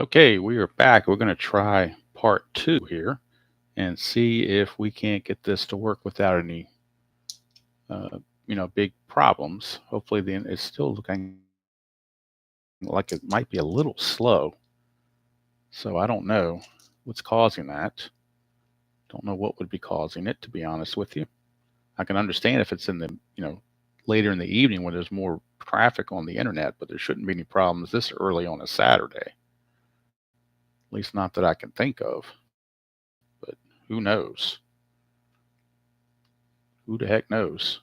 Okay, we are back. We're going to try part two here and see if we can't get this to work without any, big problems. Hopefully, then it's still looking like it might be a little slow. So I don't know what's causing that. Don't know what would be causing it, to be honest with you. I can understand if it's in the, later in the evening when there's more traffic on the internet, but there shouldn't be any problems this early on a Saturday. At least not that I can think of. But who knows? Who the heck knows?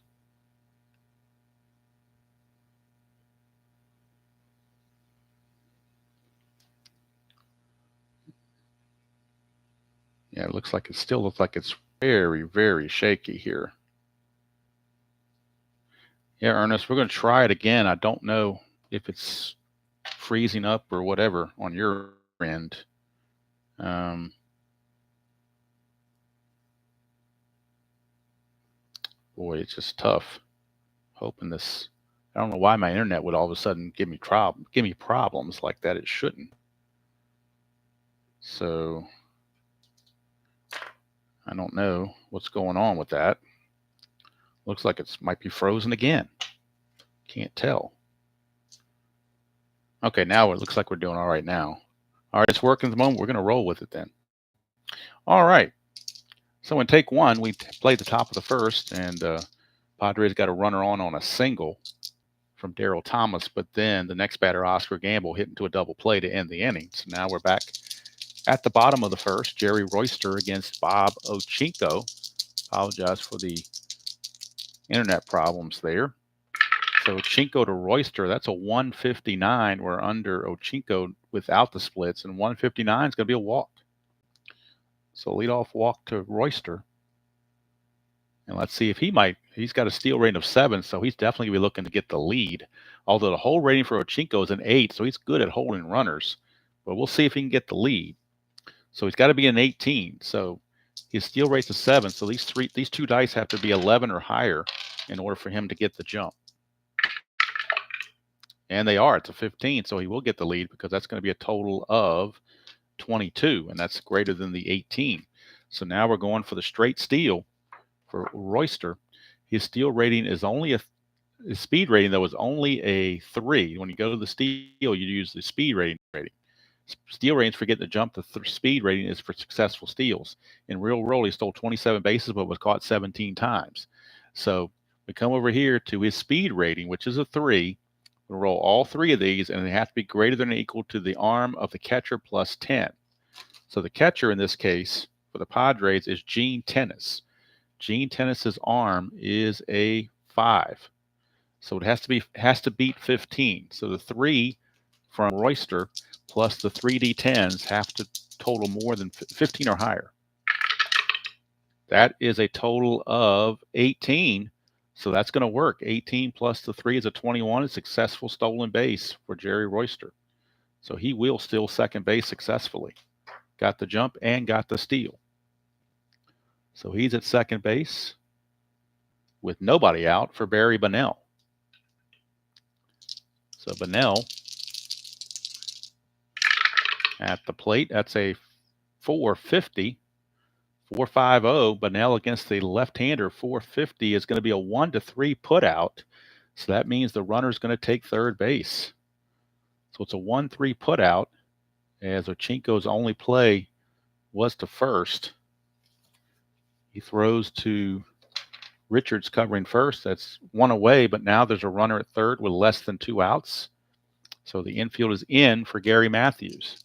Yeah, it looks like it still looks like it's very, very shaky here. Yeah, Ernest, we're going to try it again. I don't know if it's freezing up or whatever on your end. Um, Boy, it's just tough. Hoping this. I don't know why my internet would all of a sudden give me problems like that. It shouldn't. So I don't know what's going on with that. Looks like it might be frozen again. Can't tell. Okay, now it looks like we're doing all right now. All right, it's working at the moment. We're going to roll with it then. All right. So in take one, we played the top of the first, and Padres got a runner on a single from Daryl Thomas, but then the next batter, Oscar Gamble, hit into a double play to end the inning. So now we're back at the bottom of the first. Jerry Royster against Bob Owchinko. Apologize for the internet problems there. So Owchinko to Royster, that's a 159. We're under Owchinko without the splits, and 159 is going to be a walk. So leadoff walk to Royster. And let's see if he's got a steal rating of 7, so he's definitely going to be looking to get the lead. Although the hold rating for Owchinko is an 8, so he's good at holding runners. But we'll see if he can get the lead. So he's got to be an 18. So his steal rate's a 7, so these two dice have to be 11 or higher in order for him to get the jump. And they are. It's a 15, so he will get the lead because that's going to be a total of 22, and that's greater than the 18. So now we're going for the straight steal for Royster. His steal rating is only his speed rating, though, is only a 3. When you go to the steal, you use the speed rating. Steal ratings for getting the jump. The speed rating is for successful steals. In real world, he stole 27 bases, but was caught 17 times. So we come over here to his speed rating, which is a 3. We'll roll all 3 of these, and they have to be greater than or equal to the arm of the catcher plus 10. So the catcher in this case for the Padres is Gene Tennis. Gene Tennis's arm is a 5. So it has to beat 15. So the 3 from Royster plus the 3D10s have to total more than 15 or higher. That is a total of 18. So that's going to work. 18 plus the 3 is a 21. A successful stolen base for Jerry Royster. So he will steal second base successfully. Got the jump and got the steal. So he's at second base with nobody out for Barry Bonnell. So Bonnell at the plate. That's a 450. 450. Bonnell against the left-hander. 450 is going to be a 1-3 putout. So that means the runner is going to take third base. So it's a 1-3 putout, as Owchinko's only play was to first. He throws to Richards covering first. That's 1 away, but now there's a runner at third with less than 2 outs. So the infield is in for Gary Matthews.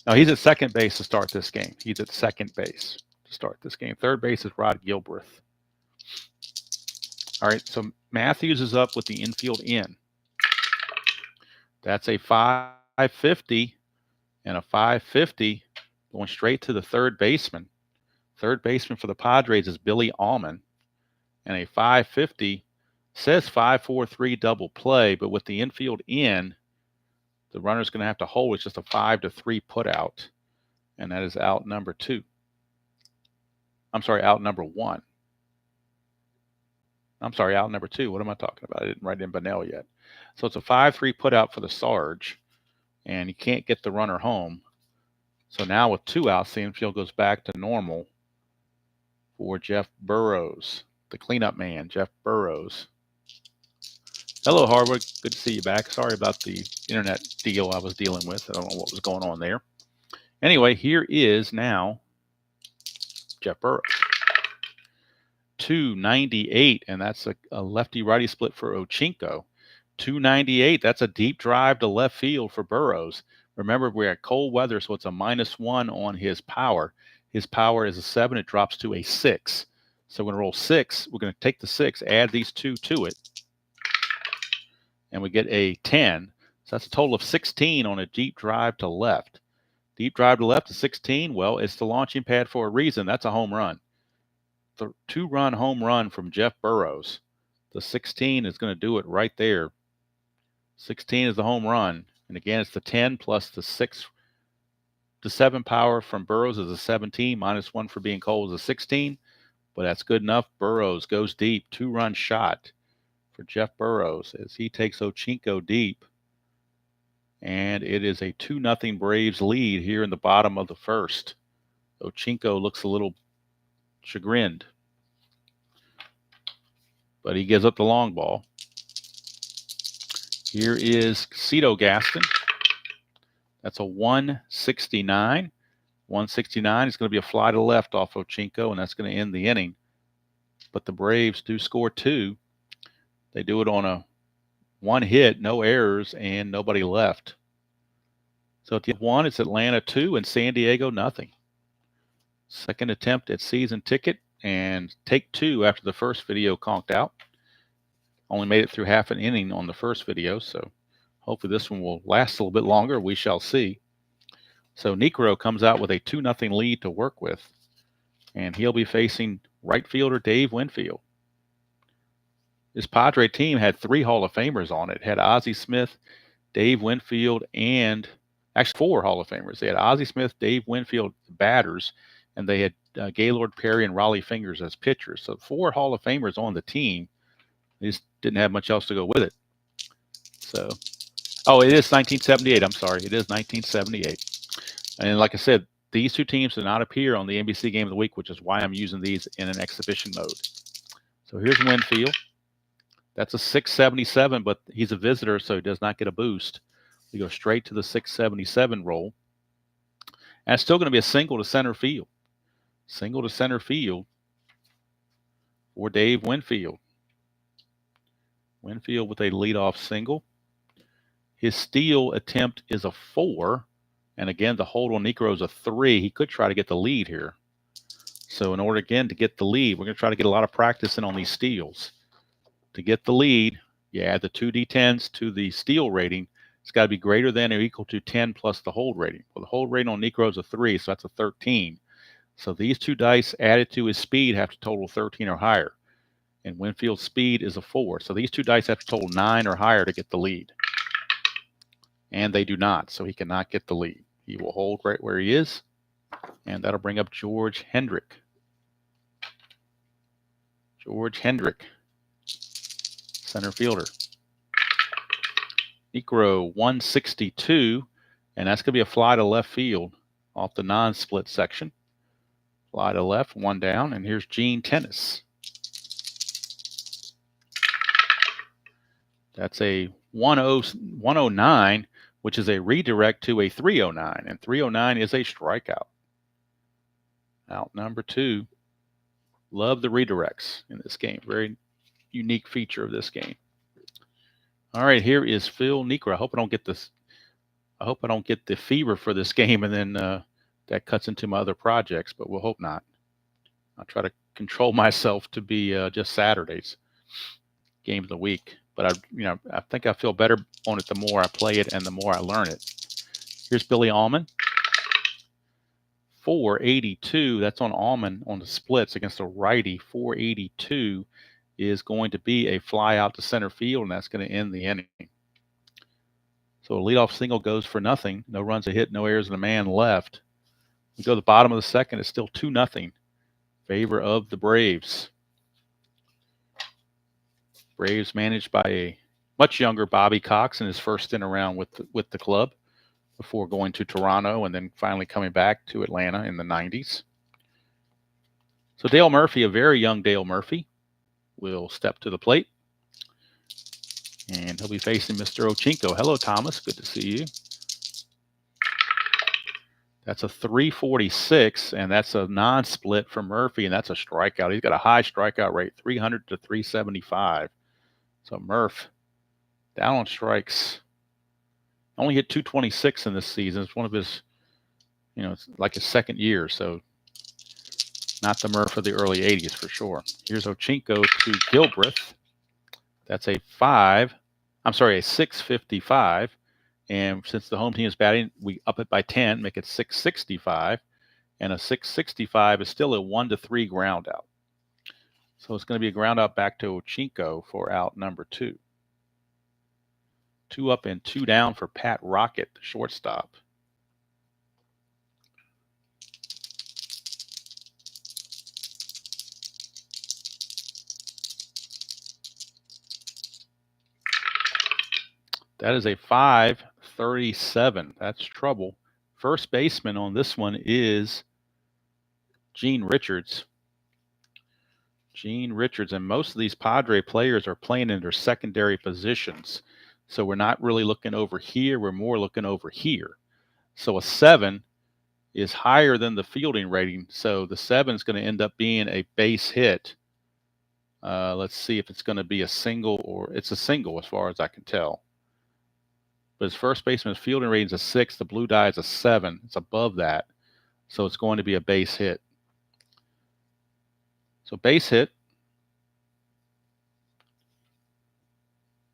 Now he's at second base to start this game. He's at second base to start this game. Third base is Rod Gilbreth. All right, so Matthews is up with the infield in. That's a 550 and a 550 going straight to the third baseman. Third baseman for the Padres is Billy Allman. And a 550 says 5-4-3 double play, but with the infield in, the runner's going to have to hold. It's just a 5-3 put out, and that is out number 2. I'm sorry, out number 1. I'm sorry, out number 2. What am I talking about? I didn't write in Bunnell yet. So it's a 5-3 put out for the Sarge, and he can't get the runner home. So now with 2 outs, the infield goes back to normal for Jeff Burrows, the cleanup man, Jeff Burrows. Hello, Harwood. Good to see you back. Sorry about the internet deal I was dealing with. I don't know what was going on there. Anyway, here is now Jeff Burrows. 298, and that's a lefty-righty split for Owchinko. 298, that's a deep drive to left field for Burrows. Remember, we're at cold weather, so it's a -1 on his power. His power is a 7. It drops to a 6. So we're going to roll 6. We're going to take the 6, add these 2 to it, and we get a 10. So that's a total of 16 on a deep drive to left. Deep drive to left is 16. Well, it's the launching pad for a reason. That's a home run. The 2-run home run from Jeff Burrows. The 16 is going to do it right there. 16 is the home run. And again, it's the 10 plus the 6 to 7 power from Burrows is a 17. -1 for being cold is a 16. But that's good enough. Burrows goes deep. 2-run shot for Jeff Burrows as he takes Owchinko deep. And it is a 2-0 Braves lead here in the bottom of the first. Owchinko looks a little chagrined, but he gives up the long ball. Here is Cito Gaston. That's a 169. 169 is going to be a fly to left off Owchinko, and that's going to end the inning. But the Braves do score 2. They do it on a 1 hit, no errors, and nobody left. So at the 1, it's Atlanta 2 and San Diego nothing. Second attempt at season ticket, and take 2 after the first video conked out. Only made it through half an inning on the first video, so hopefully this one will last a little bit longer. We shall see. So Niekro comes out with a 2-0 lead to work with, and he'll be facing right fielder Dave Winfield. This Padre team had 3 Hall of Famers on it. It had Ozzie Smith, Dave Winfield, and actually 4 Hall of Famers. They had Ozzie Smith, Dave Winfield, batters, and they had Gaylord Perry and Raleigh Fingers as pitchers. So 4 Hall of Famers on the team. They just didn't have much else to go with it. So, oh, it is 1978. I'm sorry. It is 1978. And like I said, these 2 teams did not appear on the NBC Game of the Week, which is why I'm using these in an exhibition mode. So here's Winfield. That's a 677, but he's a visitor, so he does not get a boost. We go straight to the 677 roll. And it's still going to be a single to center field. Single to center field for Dave Winfield. Winfield with a leadoff single. His steal attempt is a 4. And again, the hold on Niekro is a 3. He could try to get the lead here. So in order, again, to get the lead, we're going to try to get a lot of practice in on these steals. To get the lead, you add the 2 D10s to the steal rating. It's got to be greater than or equal to 10 plus the hold rating. Well, the hold rating on Niekro is a 3, so that's a 13. So these 2 dice added to his speed have to total 13 or higher. And Winfield's speed is a 4. So these 2 dice have to total 9 or higher to get the lead. And they do not, so he cannot get the lead. He will hold right where he is, and that'll bring up George Hendrick. George Hendrick, center fielder. Niekro 162, and that's going to be a fly to left field off the non-split section. Fly to left, 1 down, and here's Gene Tennis. That's a 109, which is a redirect to a 309, and 309 is a strikeout. Out number 2. Love the redirects in this game. Very unique feature of this game. All right, here is Phil Niekro. I hope I don't get this. I hope I don't get the fever for this game, and then that cuts into my other projects. But we'll hope not. I'll try to control myself to be just Saturdays game of the week. But I think I feel better on it the more I play it and the more I learn it. Here's Billy Allman. 482. That's on Allman on the splits against a righty. 482 is going to be a fly out to center field, and that's going to end the inning. So a leadoff single goes for nothing. No runs a hit, no errors, and a man left. We go to the bottom of the second. It's still 2-0 favor of the Braves. Braves managed by a much younger Bobby Cox in his first stint around with the club before going to Toronto and then finally coming back to Atlanta in the 90s. So Dale Murphy, a very young Dale Murphy, will step to the plate. And he'll be facing Mr. Owchinko. Hello, Thomas. Good to see you. That's a 346, and that's a non-split for Murphy, and that's a strikeout. He's got a high strikeout rate, 300 to 375. So Murph, down on strikes, only hit 226 in this season. It's one of his, it's like his second year, so not the Murph of the early 80s for sure. Here's Owchinko to Gilbreth. That's a 655. And since the home team is batting, we up it by 10, make it 665. And a 665 is still a 1-3 ground out. So it's going to be a ground out back to Owchinko for out number 2. 2 up and 2 down for Pat Rocket, the shortstop. That is a 537. That's trouble. First baseman on this one is Gene Richards. Gene Richards, and most of these Padre players are playing in their secondary positions. So we're not really looking over here. We're more looking over here. So a 7 is higher than the fielding rating. So the 7 is going to end up being a base hit. Let's see if it's going to be a single, or it's a single as far as I can tell. But his first baseman's fielding rating is a 6. The blue die is a 7. It's above that. So it's going to be a base hit. So base hit.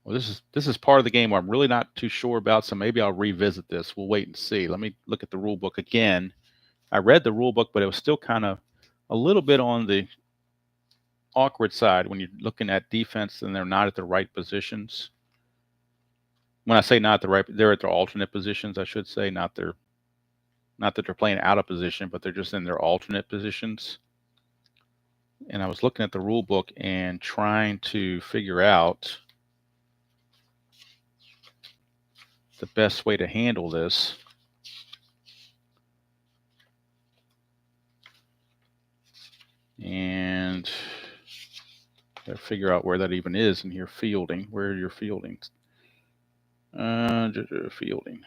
Well, this is part of the game where I'm really not too sure about, so maybe I'll revisit this. We'll wait and see. Let me look at the rule book again. I read the rule book, but it was still kind of a little bit on the awkward side when you're looking at defense and they're not at the right positions. When I say not the right, they're at their alternate positions, I should say, not that they're playing out of position, but they're just in their alternate positions. And I was looking at the rule book and trying to figure out the best way to handle this. And gotta figure out where that even is in here. Fielding. Where are your fieldings? Fielding.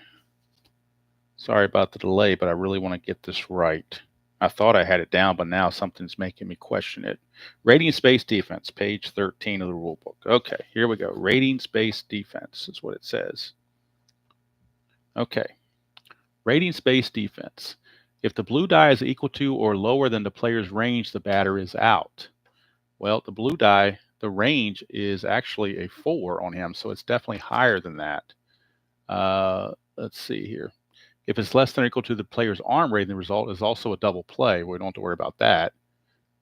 Sorry about the delay, but I really want to get this right. I thought I had it down, but now something's making me question it. Ratings-based defense, page 13 of the rule book. Okay, here we go. Ratings-based defense is what it says. Okay. Ratings-based defense. If the blue die is equal to or lower than the player's range, the batter is out. Well, the blue die, the range is actually a 4 on him, so it's definitely higher than that. Let's see here. If it's less than or equal to the player's arm rating, the result is also a double play. We don't have to worry about that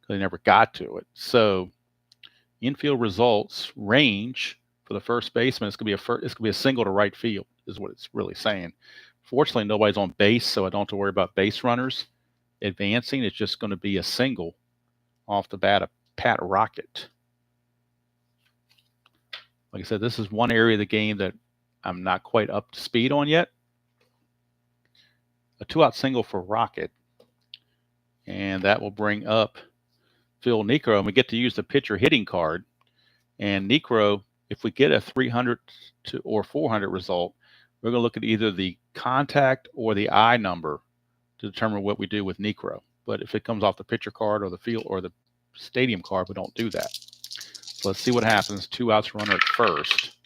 because they never got to it. So infield results range for the first baseman, it's going to be a single to right field is what it's really saying. Fortunately, nobody's on base, so I don't have to worry about base runners advancing. It's just going to be a single off the bat of Pat Rocket. Like I said, this is one area of the game that I'm not quite up to speed on yet. A 2-out single for Rocket. And that will bring up Phil Niekro. And we get to use the pitcher hitting card. And Niekro, if we get a 300 or 400 result, we're going to look at either the contact or the eye number to determine what we do with Niekro. But if it comes off the pitcher card or the field or the stadium card, we don't do that. So let's see what happens. 2 outs, runner at first.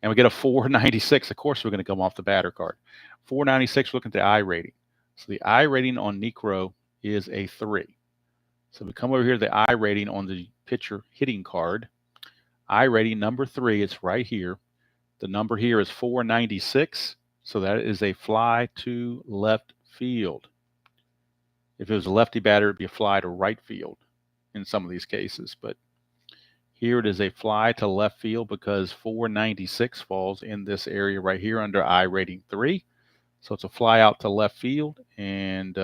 And we get a 496. Of course, we're going to come off the batter card. 496, looking at the eye rating. So the eye rating on Niekro is a 3. So we come over here to the eye rating on the pitcher hitting card. Eye rating number 3 is right here. The number here is 496. So that is a fly to left field. If it was a lefty batter, it'd be a fly to right field in some of these cases. But here it is a fly to left field because 496 falls in this area right here under eye rating 3. So it's a fly out to left field, and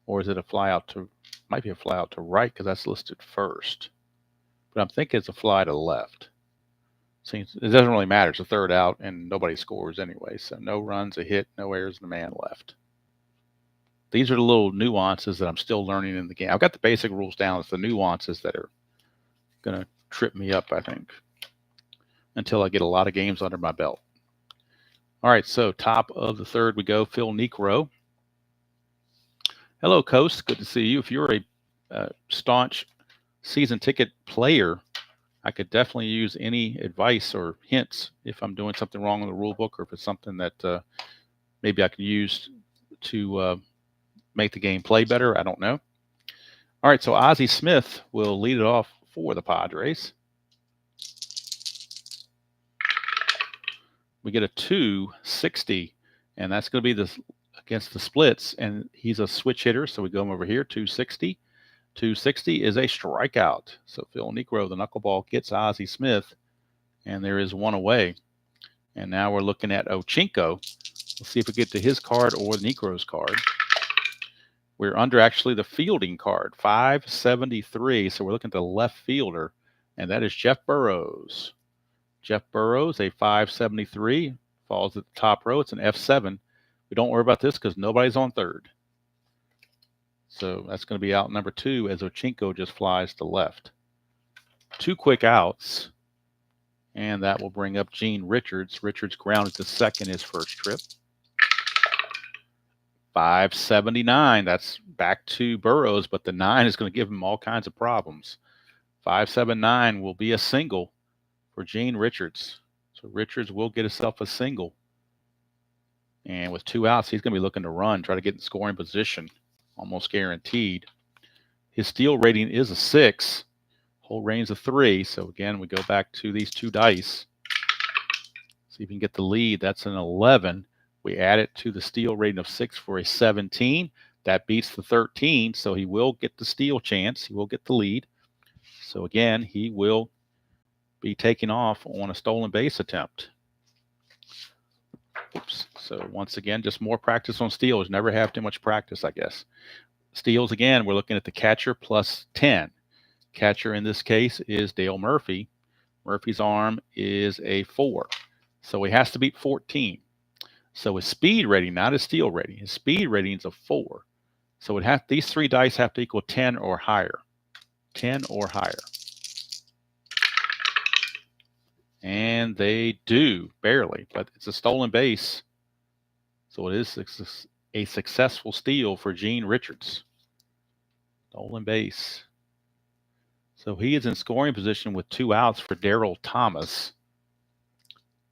or is it a fly out to, might be a fly out to right because that's listed first. but I'm thinking it's a fly to the left. See, it doesn't really matter. It's a third out, and nobody scores anyway. So no runs, a hit, no errors, and a man left. These are the little nuances that I'm still learning in the game. I've got the basic rules down. It's the nuances that are going to trip me up, I think, until I get a lot of games under my belt. All right, so top of the third we go, Phil Niekro. Hello, Coast. Good to see you. If you're a staunch season ticket player, I could definitely use any advice or hints if I'm doing something wrong in the rule book, or if it's something that maybe I can use to make the game play better. I don't know. All right, so Ozzie Smith will lead it off for the Padres. We get a 260, and that's going to be against the splits, and he's a switch hitter, so we go over here, 260. 260 is a strikeout. So Phil Niekro, the knuckleball, gets Ozzie Smith, and there is one away. And now we're looking at Owchinko. Let's see if we get to his card or Niekro's card. We're under actually the fielding card, 573. So we're looking at the left fielder, and that is Jeff Burrows. Jeff Burrows, a 573, falls at the top row. It's an F7. We don't worry about this because nobody's on third. So that's going to be out number 2 as Owchinko just flies to left. 2 quick outs, and that will bring up Gene Richards. Richards grounded to second his first trip. 579, that's back to Burrows, but the 9 is going to give him all kinds of problems. 579 will be a single for Gene Richards. So Richards will get himself a single. And with 2 outs, he's going to be looking to run, try to get in scoring position, almost guaranteed. His steal rating is a 6. Whole range of 3. So again, we go back to these 2 dice. See if we can get the lead. That's an 11. We add it to the steal rating of 6 for a 17. That beats the 13, so he will get the steal chance. He will get the lead. So again, he will be taking off on a stolen base attempt. Oops. So once again, just more practice on steals. Never have too much practice, I guess. Steals, again, we're looking at the catcher plus 10. Catcher in this case is Dale Murphy. Murphy's arm is a 4. So he has to beat 14. So his speed rating, not his steal rating, his speed rating is a 4. So these 3 dice have to equal 10 or higher. 10 or higher. And they do, barely, but it's a stolen base. So it is a successful steal for Gene Richards. Stolen base. So he is in scoring position with 2 outs for Darryl Thomas.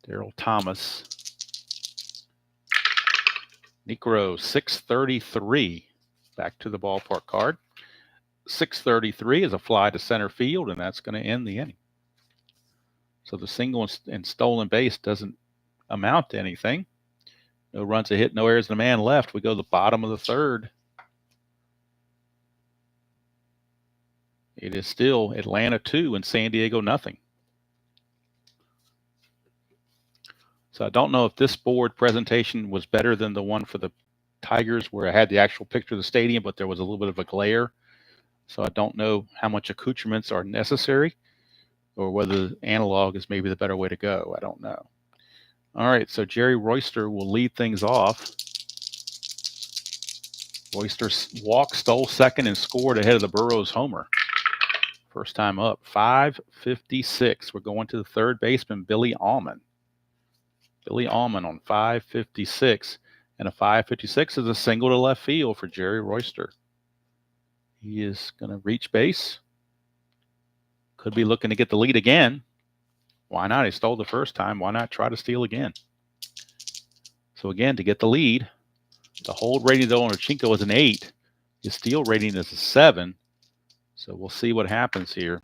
Darryl Thomas. Niekro, 633. Back to the ballpark card. 633 is a fly to center field, and that's going to end the inning. So the single and stolen base doesn't amount to anything. No runs, a hit, no errors, and a man left. We go to the bottom of the third. It is still Atlanta 2 and San Diego nothing. So I don't know if this board presentation was better than the one for the Tigers where I had the actual picture of the stadium, but there was a little bit of a glare. So I don't know how much accoutrements are necessary or whether analog is maybe the better way to go. I don't know. All right, so Jerry Royster will lead things off. Royster walked, stole second, and scored ahead of the Burrows homer. First time up, 556. We're going to the third baseman, Billy Allman. Billy Allman on 556. And a 556 is a single to left field for Jerry Royster. He is going to reach base. Could be looking to get the lead again. Why not? He stole the first time. Why not try to steal again? So again, to get the lead, the hold rating though on Owchinko is an 8. His steal rating is a 7. So we'll see what happens here.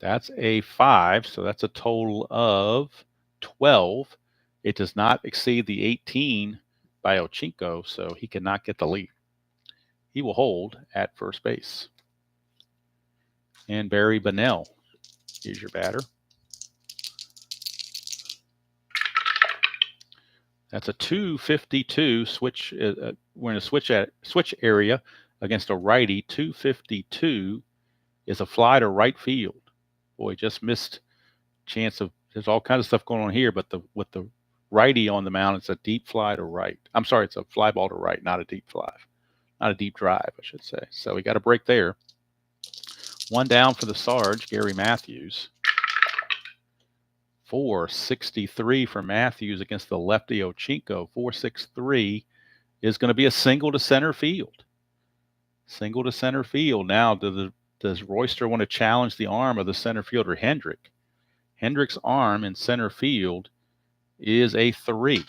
That's a 5. So that's a total of 12. It does not exceed the 18 by Owchinko, so he cannot get the lead. He will hold at first base. And Barry Bonnell is your batter. That's a 252 switch. We're in a switch area against a righty. 252 is a fly to right field. Boy, just missed chance of. There's all kinds of stuff going on here, but with the righty on the mound, it's a deep fly to right. I'm sorry, it's a fly ball to right, not a deep fly, not a deep drive, I should say. So we got a break there. One down for the Sarge, Gary Matthews. 463 for Matthews against the lefty Owchinko. 463 is going to be a single to center field. Single to center field. Now, does Royster want to challenge the arm of the center fielder Hendrick? Hendrick's arm in center field is a 3.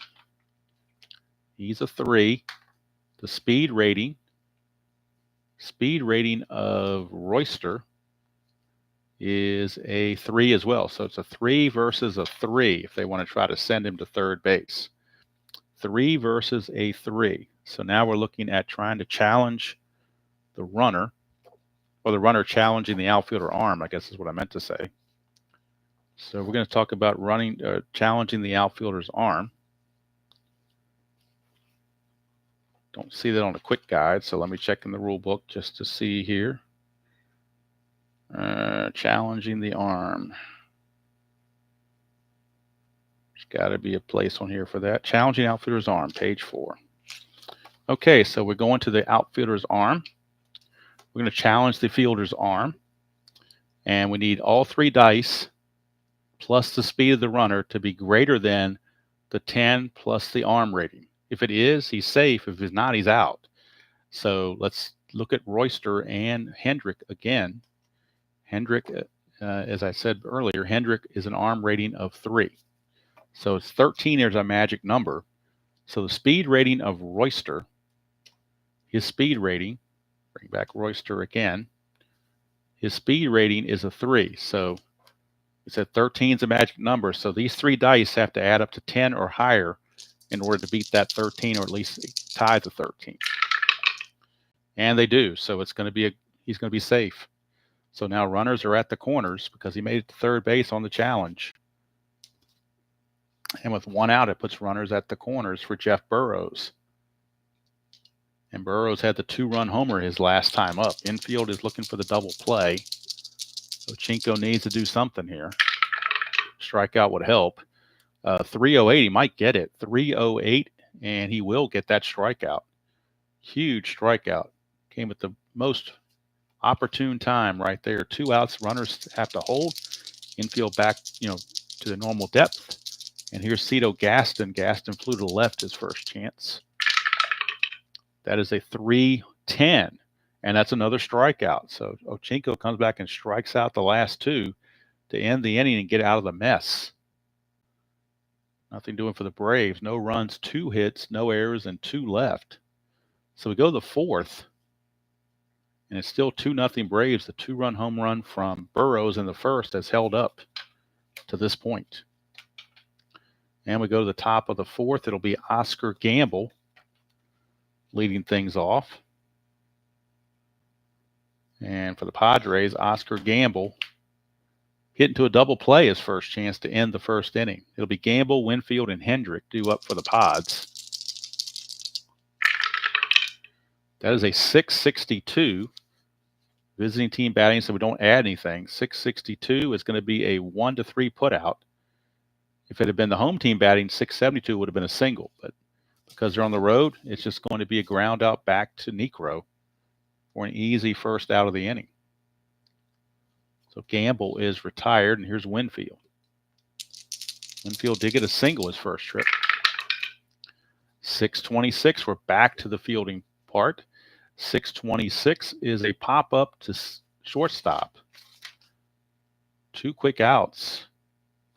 He's a 3. The speed rating of Royster is a 3 as well. So it's a 3 versus a 3 if they want to try to send him to third base. 3 versus a 3. So now we're looking at trying to challenge the runner, or the runner challenging the outfielder arm, I guess is what I meant to say. So we're going to talk about challenging the outfielder's arm. Don't see that on a quick guide, so let me check in the rule book just to see here. Challenging the arm. There's got to be a place on here for that. Challenging outfielder's arm, page 4. Okay, so we're going to the outfielder's arm. We're going to challenge the fielder's arm. And we need all 3 dice plus the speed of the runner to be greater than the 10 plus the arm rating. If it is, he's safe. If it's not, he's out. So let's look at Royster and Hendrick again. Hendrick, as I said earlier, Hendrick is an arm rating of 3. So it's 13 is our magic number. So the speed rating of Royster, his speed rating, bring back Royster again, his speed rating is a 3. So we said 13 is a magic number. So these 3 dice have to add up to 10 or higher in order to beat that 13, or at least tie the 13. And they do. So it's going to be he's going to be safe. So now runners are at the corners because he made it to third base on the challenge. And with 1 out, it puts runners at the corners for Jeff Burroughs. And Burroughs had the 2-run homer his last time up. Infield is looking for the double play. Owchinko needs to do something here. Strikeout would help. 308, he might get it. 308, and he will get that strikeout. Huge strikeout. Came at the most opportune time right there. 2 outs, runners have to hold. Infield back, to the normal depth. And here's Cito Gaston. Gaston flew to the left his first chance. That is a 3-10, and that's another strikeout. So Owchinko comes back and strikes out the last 2 to end the inning and get out of the mess. Nothing doing for the Braves. No runs, 2 hits, no errors, and 2 left. So we go to the 4th, and it's still 2-0 Braves. The 2-run home run from Burroughs in the first has held up to this point. And we go to the top of the 4th. It'll be Oscar Gamble leading things off. And for the Padres, Oscar Gamble hit into a double play his first chance to end the first inning. It'll be Gamble, Winfield, and Hendrick due up for the Pods. That is a 662 visiting team batting, so we don't add anything. 662 is going to be a 1-3 putout. If it had been the home team batting, 672 would have been a single. But because they're on the road, it's just going to be a ground out back to Niekro for an easy first out of the inning. So Gamble is retired, and here's Winfield. Winfield did get a single his first trip. 626, we're back to the fielding part. 626 is a pop-up to shortstop. 2 quick outs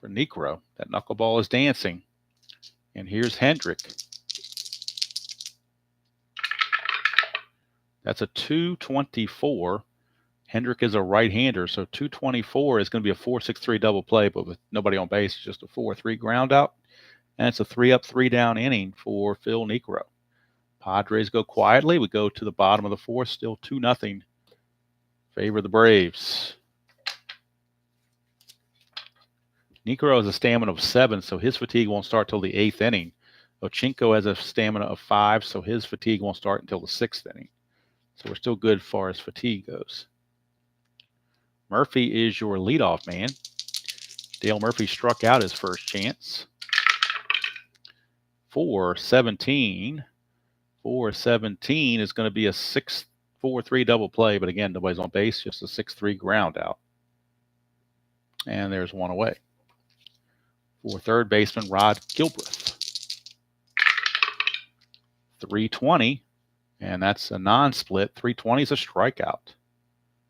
for Niekro. That knuckleball is dancing. And here's Hendrick. That's a 224. Hendrick is a right-hander, so 224 is going to be a 4-6-3 double play, but with nobody on base, it's just a 4-3 ground out. And it's a 3-up, 3-down inning for Phil Niekro. Padres go quietly. We go to the bottom of the 4th, still 2-0. Favor the Braves. Niekro has a stamina of 7, so his fatigue won't start till the 8th inning. Owchinko has a stamina of 5, so his fatigue won't start until the 6th inning. So we're still good as far as fatigue goes. Murphy is your leadoff man. Dale Murphy struck out his first chance. 4-17. 4-17 is going to be a 6-4-3 double play, but again, nobody's on base, just a 6-3 ground out. And there's one away. For third baseman Rod Gilbreth. 320, and that's a non-split. 320 is a strikeout.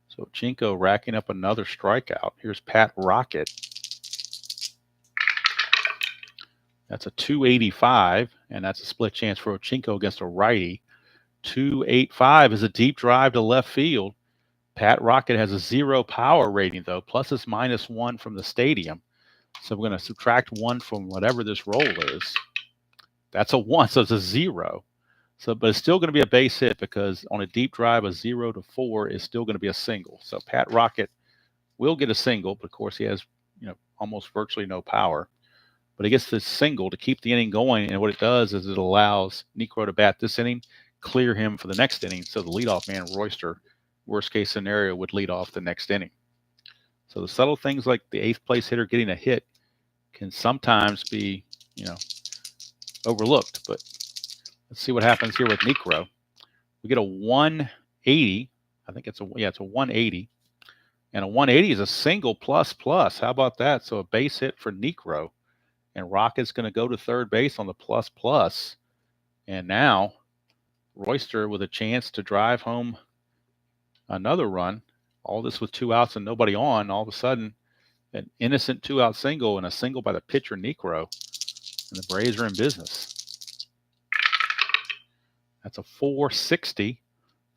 So Owchinko racking up another strikeout. Here's Pat Rocket. That's a 285, and that's a split chance for Owchinko against a righty. 285 is a deep drive to left field. Pat Rocket has a 0 power rating, though, plus it's -1 from the stadium. So we're going to subtract 1 from whatever this roll is. That's a 1, so it's a 0. So, but it's still going to be a base hit because on a deep drive, a 0 to 4 is still going to be a single. So Pat Rocket will get a single, but of course he has, almost virtually no power. But he gets this single to keep the inning going, and what it does is it allows Niekro to bat this inning, clear him for the next inning. So the leadoff man, Royster, worst case scenario, would lead off the next inning. So the subtle things like the 8th place hitter getting a hit can sometimes be, overlooked. But let's see what happens here with Niekro. We get a 180. I think it's a 180. And a 180 is a single plus. How about that? So a base hit for Niekro. And Rocket's going to go to third base on the plus. And now Royster with a chance to drive home another run. All this with 2 outs and nobody on. All of a sudden, an innocent 2-out single and a single by the pitcher Niekro. And the Braves are in business. That's a 460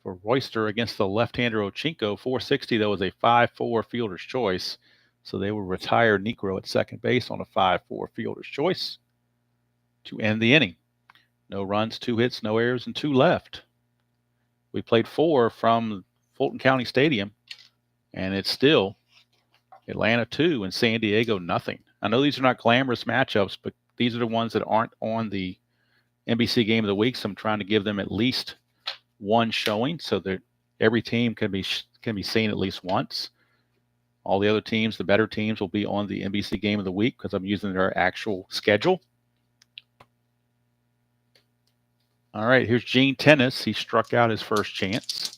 for Royster against the left-hander Owchinko. 460, though, is a 5-4 fielder's choice. So they will retire Niekro at second base on a 5-4 fielder's choice to end the inning. No runs, 2 hits, no errors, and 2 left. We played 4 from Fulton County Stadium, and it's still Atlanta 2 and San Diego nothing. I know these are not glamorous matchups, but these are the ones that aren't on the NBC Game of the Week, so I'm trying to give them at least one showing so that every team can be seen at least once. All the other teams, the better teams, will be on the NBC Game of the Week because I'm using their actual schedule. All right, here's Gene Tennis. He struck out his first chance.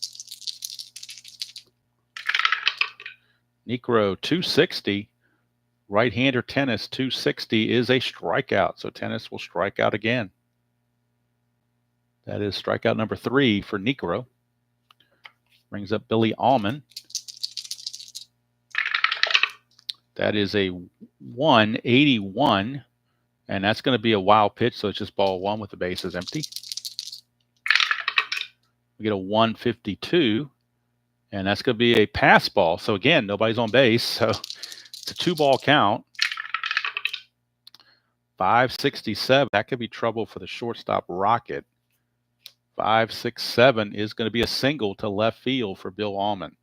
Niekro, 260. Right-hander Tennis, 260 is a strikeout. So Tennis will strike out again. That is strikeout number 3 for Niekro. Brings up Billy Allman. That is a 181, and that's going to be a wild pitch, so it's just ball 1 with the bases empty. We get a 152, and that's going to be a pass ball. So again, nobody's on base, so it's a 2-ball count. 567, that could be trouble for the shortstop Rocket. 567 is going to be a single to left field for Bill Allman.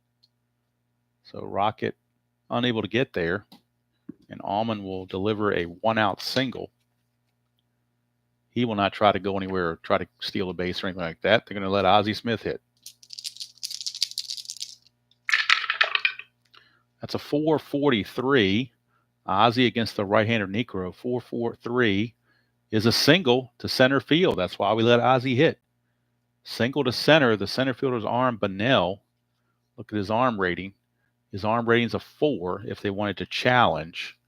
So Rocket unable to get there, and Allman will deliver a 1-out single. He will not try to go anywhere or try to steal a base or anything like that. They're going to let Ozzie Smith hit. That's a 443. Ozzie against the right-hander Niekro. 443 is a single to center field. That's why we let Ozzie hit. Single to center. The center fielder's arm, Bunnell. Look at his arm rating. His arm rating is a 4 if they wanted to challenge.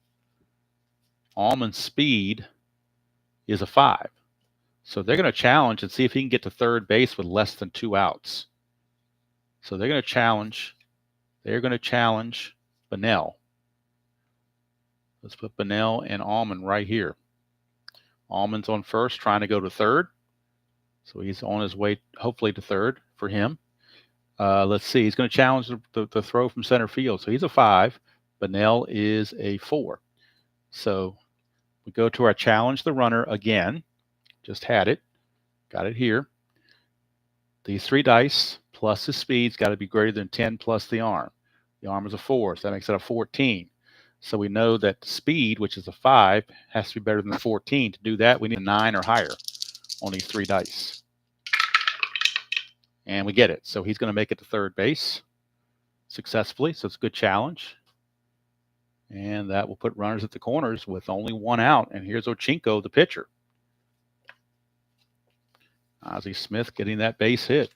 Allman's speed is a 5. So they're going to challenge and see if he can get to third base with less than 2 outs. So they're going to challenge. They're going to challenge Bunnell. Let's put Bunnell and Allman right here. Allman's on first, trying to go to third. So he's on his way, hopefully, to third for him. Let's see. He's going to challenge the throw from center field. So he's a 5. Bunnell is a 4. So we go to our challenge the runner again. Just had it. Got it here. These 3 dice plus the speed's got to be greater than 10 plus the arm. The arm is a 4, so that makes it a 14. So we know that the speed, which is a 5, has to be better than the 14. To do that, we need a 9 or higher on these 3 dice. And we get it. So he's going to make it to third base. successfully, so it's a good challenge. And that will put runners at the corners with only one out. And here's Owchinko, the pitcher. Ozzie Smith getting that base hit.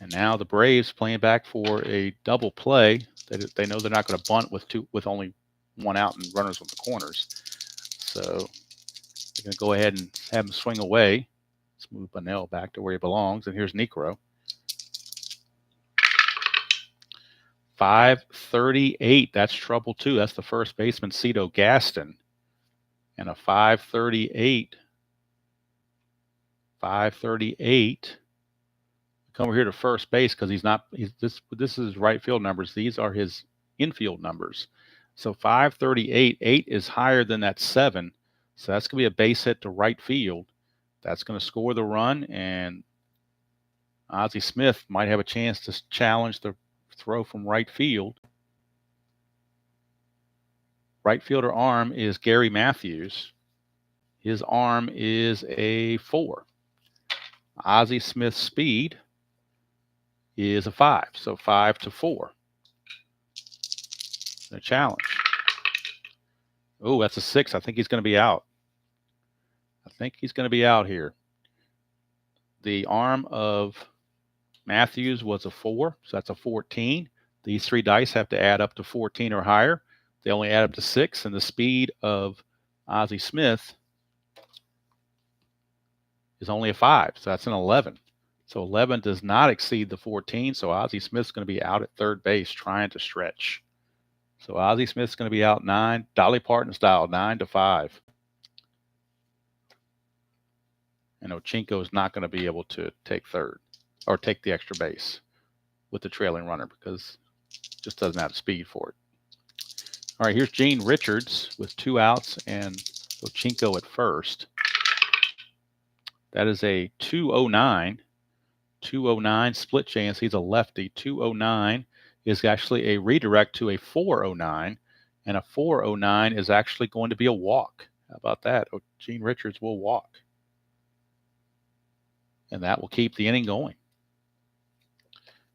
And now the Braves playing back for a double play. They know they're not going to bunt with only one out and runners on the corners. So they're going to go ahead and have him swing away. Let's move Bunnell back to where he belongs. And here's Niekro. 538. That's trouble too. That's the first baseman, Cito Gaston. And a 538. 538. Come over here to first base because this is his right field numbers. These are his infield numbers. So 538, 8 is higher than that 7. So that's going to be a base hit to right field. That's going to score the run, and Ozzie Smith might have a chance to challenge the throw from right field. Right fielder arm is Gary Matthews. His arm is a 4. Ozzie Smith's speed is a 5, so 5 to 4. A challenge. Oh, that's a 6. I think he's going to be out. I think he's going to be out here. The arm of Matthews was a 4, so that's a 14. These 3 dice have to add up to 14 or higher. They only add up to 6, and the speed of Ozzie Smith is only a 5, so that's an 11. So 11 does not exceed the 14, so Ozzie Smith's going to be out at third base trying to stretch. So Ozzie Smith's going to be out 9, Dolly Parton style, 9-5. And Owchinko is not going to be able to take third or take the extra base with the trailing runner because it just doesn't have the speed for it. All right, here's Gene Richards with 2 outs and Owchinko at first. That is a 209. 209 split chance. He's a lefty. 209 is actually a redirect to a 409, and a 409 is actually going to be a walk. How about that? Gene Richards will walk. And that will keep the inning going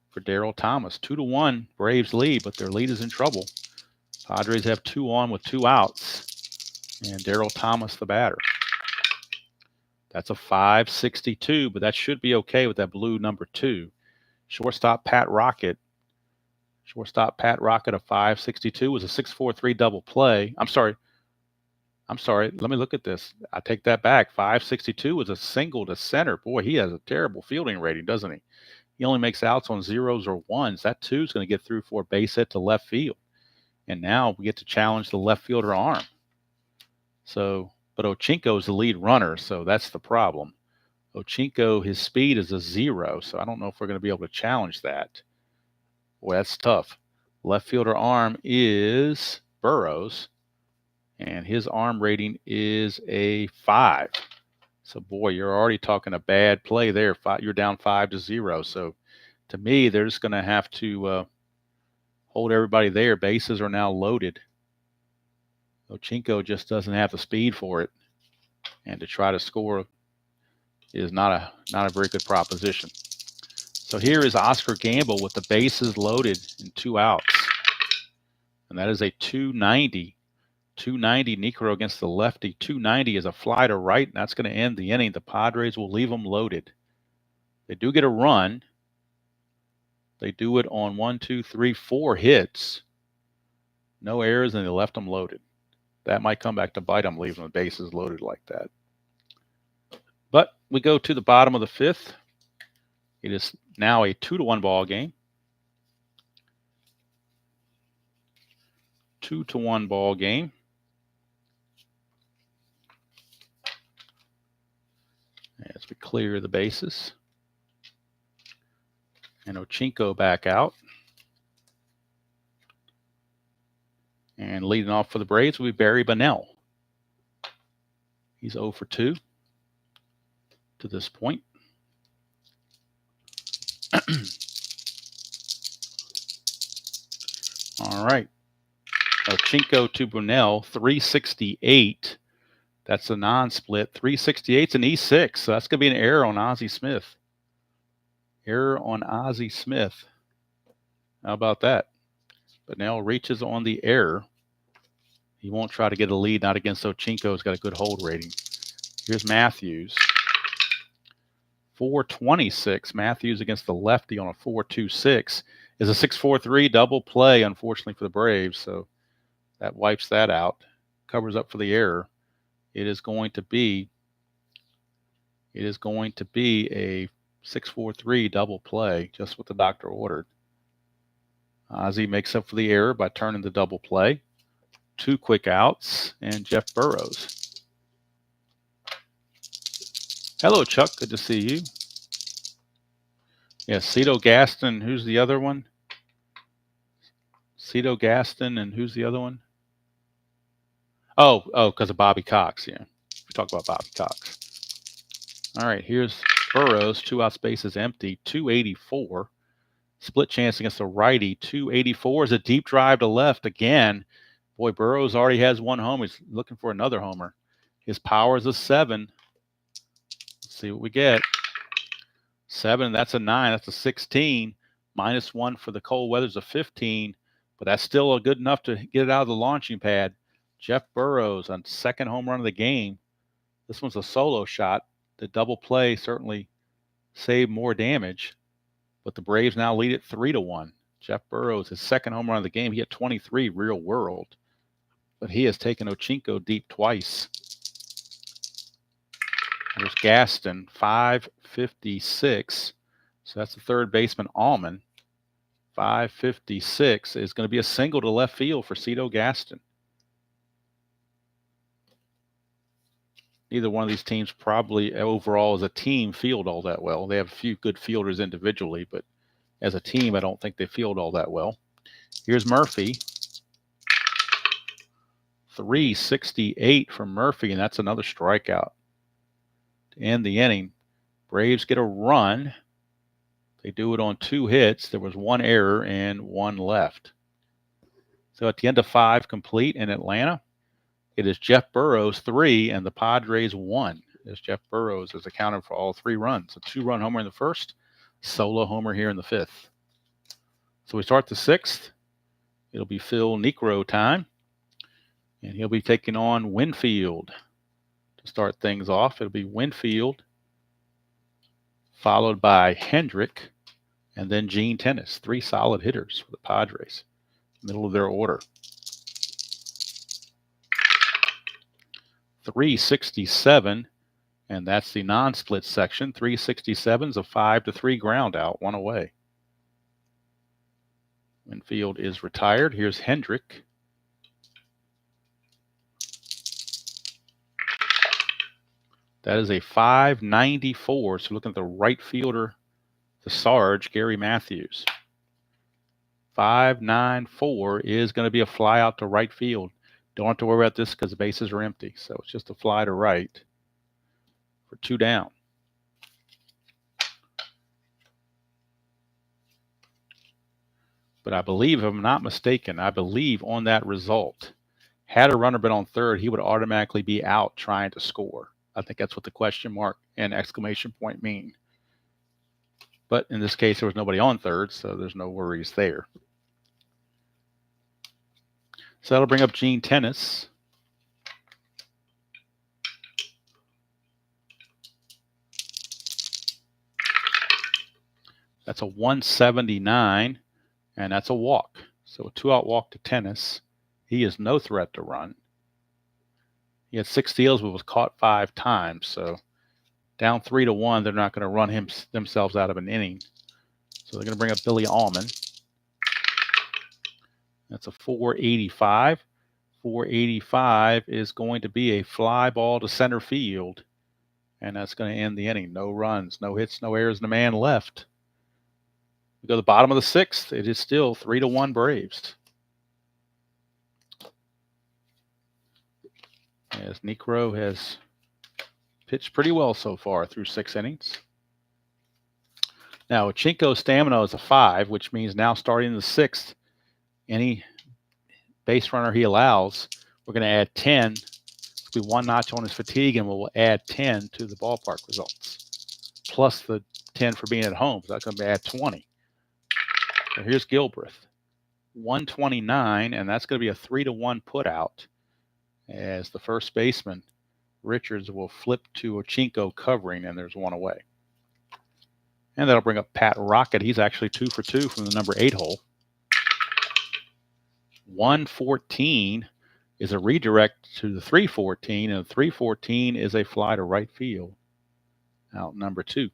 for Darryl Thomas. 2-1 Braves lead, but their lead is in trouble. Padres have 2 on with 2 outs, and Darryl Thomas the batter. That's a 562, but that should be okay with that blue number 2. Shortstop Pat Rocket. Shortstop Pat Rocket, a 562, was a 6-4-3 double play. I'm sorry. Let me look at this. I take that back. 562 was a single to center. Boy, he has a terrible fielding rating, doesn't he? He only makes outs on 0s or 1s. That 2 is going to get through for a base hit to left field. And now we get to challenge the left fielder arm. So, but Owchinko is the lead runner, so that's the problem. Owchinko, his speed is a 0, so I don't know if we're going to be able to challenge that. Boy, that's tough. Left fielder arm is Burrows, and his arm rating is a 5. So, boy, you're already talking a bad play there. You're down 5-0. So, to me, they're just going to have to hold everybody there. Bases are now loaded. Owchinko just doesn't have the speed for it, and to try to score is not a very good proposition. So here is Oscar Gamble with the bases loaded and 2 outs, and that is a 290. 290 Niekro against the lefty. 290 is a fly to right, and that's going to end the inning. The Padres will leave them loaded. They do get a run. They do it on 1, 2, 3, 4 hits. No errors, and they left them loaded. That might come back to bite them, leaving the bases loaded like that. But we go to the bottom of the 5th. It is now a 2-1 ball game. 2-1 ball game. As we clear the bases. And Owchinko back out. And leading off for the Braves will be Barry Bunnell. He's 0 for 2 to this point. All right. Owchinko to Bunnell, 368. That's a non-split. 368's an E6, so that's going to be an error on Ozzie Smith. Error on Ozzie Smith. How about that? But now reaches on the air. He won't try to get a lead, not against Owchinko. He's got a good hold rating. Here's Matthews. 426. Matthews against the lefty on a 4.26 is a 6.43 double play, unfortunately for the Braves. So that wipes that out. Covers up for the error. It is going to be a 6.43 double play, just what the doctor ordered. Ozzie makes up for the error by turning the double play. 2 quick outs, and Jeff Burrows. Hello, Chuck. Good to see you. Yeah, Cito Gaston. Who's the other one? Cito Gaston, and who's the other one? Oh, because of Bobby Cox. Yeah, we talk about Bobby Cox. All right, here's Burrows. 2 out, space is empty. 284. Split chance against the righty. 284 is a deep drive to left again. Boy, Burrows already has 1 home. He's looking for another homer. His power is a 7. Let's see what we get. 7, that's a 9. That's a 16. -1 for the cold weather's a 15. But that's still good enough to get it out of the launching pad. Jeff Burrows on 2nd home run of the game. This one's a solo shot. The double play certainly saved more damage. But the Braves now lead it 3-1. Jeff Burrows, his 2nd home run of the game. He hit 23 real world. But he has taken Owchinko deep twice. There's Gaston, 556. So that's the 3rd baseman, Allman. 556 is going to be a single to left field for Cito Gaston. Neither one of these teams probably overall as a team field all that well. They have a few good fielders individually, but as a team, I don't think they field all that well. Here's Murphy. 368 from Murphy, and that's another strikeout to end the inning. Braves get a run. They do it on 2 hits. There was 1 error and 1 left. So at the end of 5 complete in Atlanta, it is Jeff Burrows 3 and the Padres 1. As Jeff Burrows has accounted for all 3 runs. A 2-run homer in the 1st, solo homer here in the 5th. So we start the 6th. It'll be Phil Niekro time. And he'll be taking on Winfield to start things off. It'll be Winfield, followed by Hendrick, and then Gene Tennis. 3 solid hitters for the Padres. Middle of their order. 367, and that's the non-split section. 367 is a 5-3 ground out, 1 away. Winfield is retired. Here's Hendrick. That is a 594. So looking at the right fielder, the Sarge, Gary Matthews. 594 is going to be a fly out to right field. Don't have to worry about this because the bases are empty. So it's just a fly to right for 2 down. But I believe, if I'm not mistaken, on that result, had a runner been on 3rd, he would automatically be out trying to score. I think that's what the question mark and exclamation point mean. But in this case, there was nobody on 3rd, so there's no worries there. So that'll bring up Gene Tennis. That's a 179, and that's a walk. So a 2-out walk to Tennis. He is no threat to run. He had 6 steals, but was caught 5 times. So down 3-1, they're not going to run themselves out of an inning. So they're going to bring up Billy Allman. That's a 485. 485 is going to be a fly ball to center field. And that's going to end the inning. No runs, no hits, no errors, and a man left. We go to the bottom of the 6th. It is still 3-1 Braves. As Niekro has pitched pretty well so far through 6 innings. Now, Owchinko's stamina is a 5, which means now starting the 6th, any base runner he allows, we're going to add 10. It'll be 1 notch on his fatigue, and we'll add 10 to the ballpark results. Plus the 10 for being at home. So that's going to add 20. So here's Gilbreth. 129, and that's going to be a 3-1 put out as the first baseman, Richards, will flip to Owchinko covering, and there's one away. And that'll bring up Pat Rocket. He's actually 2 for 2 from the number 8 hole. 114 is a redirect to the 314, and the 314 is a fly to right field out number 2. And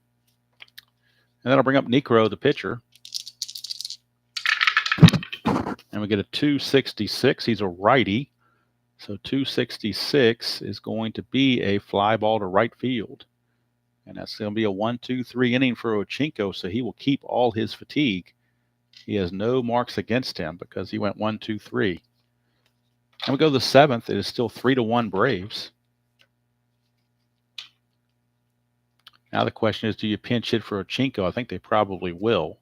that'll bring up Niekro, the pitcher. And we get a 266. He's a righty. So 266 is going to be a fly ball to right field. And that's going to be a 1-2-3 inning for Owchinko, so he will keep all his fatigue. He has no marks against him because he went 1-2-3. And we go to the 7th. It is still 3-1 Braves. Now the question is, do you pinch hit for Owchinko? I think they probably will,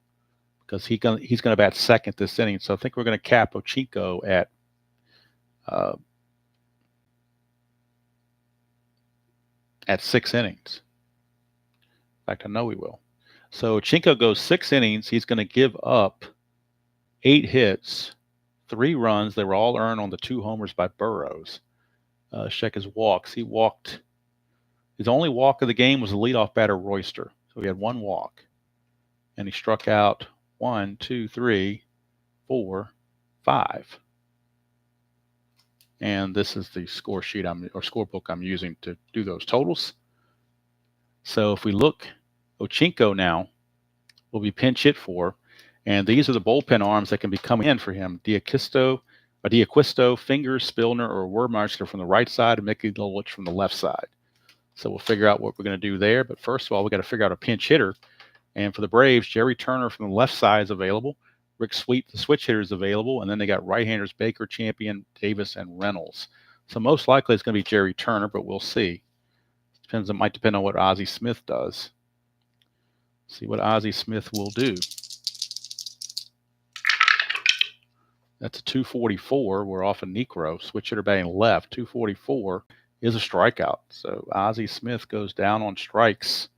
because he's going to bat second this inning. So I think we're going to cap Owchinko at 6 innings. In fact, I know we will. So Owchinko goes 6 innings. He's going to give up 8 hits, 3 runs. They were all earned on the 2 homers by Burrows. Check his walks. He walked. His only walk of the game was the leadoff batter, Royster. So he had 1 walk. And he struck out 1, 2, 3, 4, 5. And this is the score sheet or scorebook I'm using to do those totals. So if we look, Owchinko now will be pinch hit for, and these are the bullpen arms that can be coming in for him. D'Acquisto, Fingers, Spillner, or Wurmeister from the right side, and Mickey Lolich from the left side. So we'll figure out what we're going to do there. But first of all, we got to figure out a pinch hitter. And for the Braves, Jerry Turner from the left side is available. Rick Sweet, the switch hitter, is available. And then they got right-handers Baker, Champion, Davis, and Reynolds. So most likely it's going to be Jerry Turner, but we'll see. It might depend on what Ozzie Smith does. See what Ozzie Smith will do. That's a 244. We're off of Niekro. Switch hitter batting left. 244 is a strikeout. So Ozzie Smith goes down on strikes.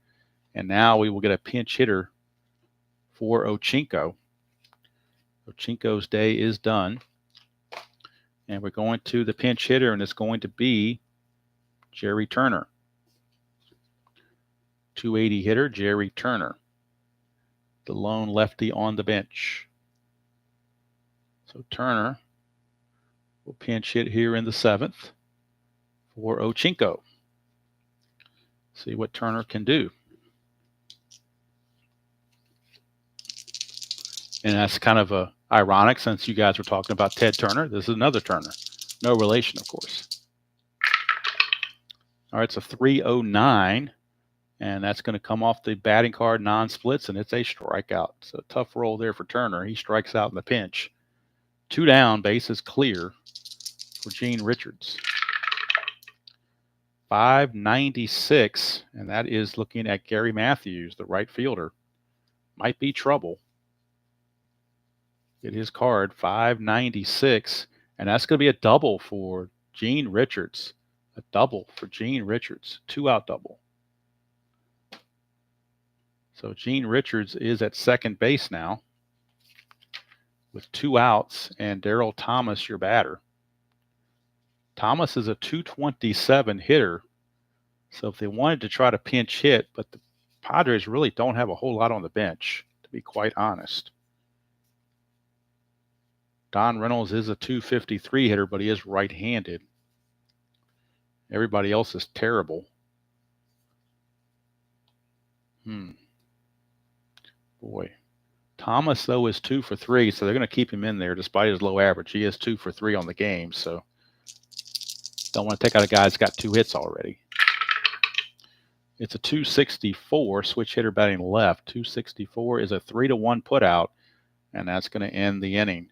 And now we will get a pinch hitter for Owchinko. Owchinko's day is done. And we're going to the pinch hitter, and it's going to be Jerry Turner. 280 hitter, Jerry Turner, the lone lefty on the bench. So Turner will pinch hit here in the 7th for Owchinko. See what Turner can do. And that's kind of ironic, since you guys were talking about Ted Turner. This is another Turner. No relation, of course. All right, it's a 309. And that's going to come off the batting card, non-splits, and it's a strikeout. So tough roll there for Turner. He strikes out in the pinch. 2 down, bases clear for Gene Richards. 596, and that is looking at Gary Matthews, the right fielder. Might be trouble. Get his card, 596, and that's going to be a double for Gene Richards. A double for Gene Richards. 2-out double. So Gene Richards is at second base now with 2 outs, and Darryl Thomas, your batter. Thomas is a 227 hitter. So if they wanted to try to pinch hit, but the Padres really don't have a whole lot on the bench, to be quite honest. Don Reynolds is a 253 hitter, but he is right-handed. Everybody else is terrible. Boy. Thomas, though, is 2 for 3, so they're going to keep him in there despite his low average. He is 2 for 3 on the game, so don't want to take out a guy that's got 2 hits already. It's a 264, switch hitter batting left. 264 is a 3-1 put out, and that's going to end the inning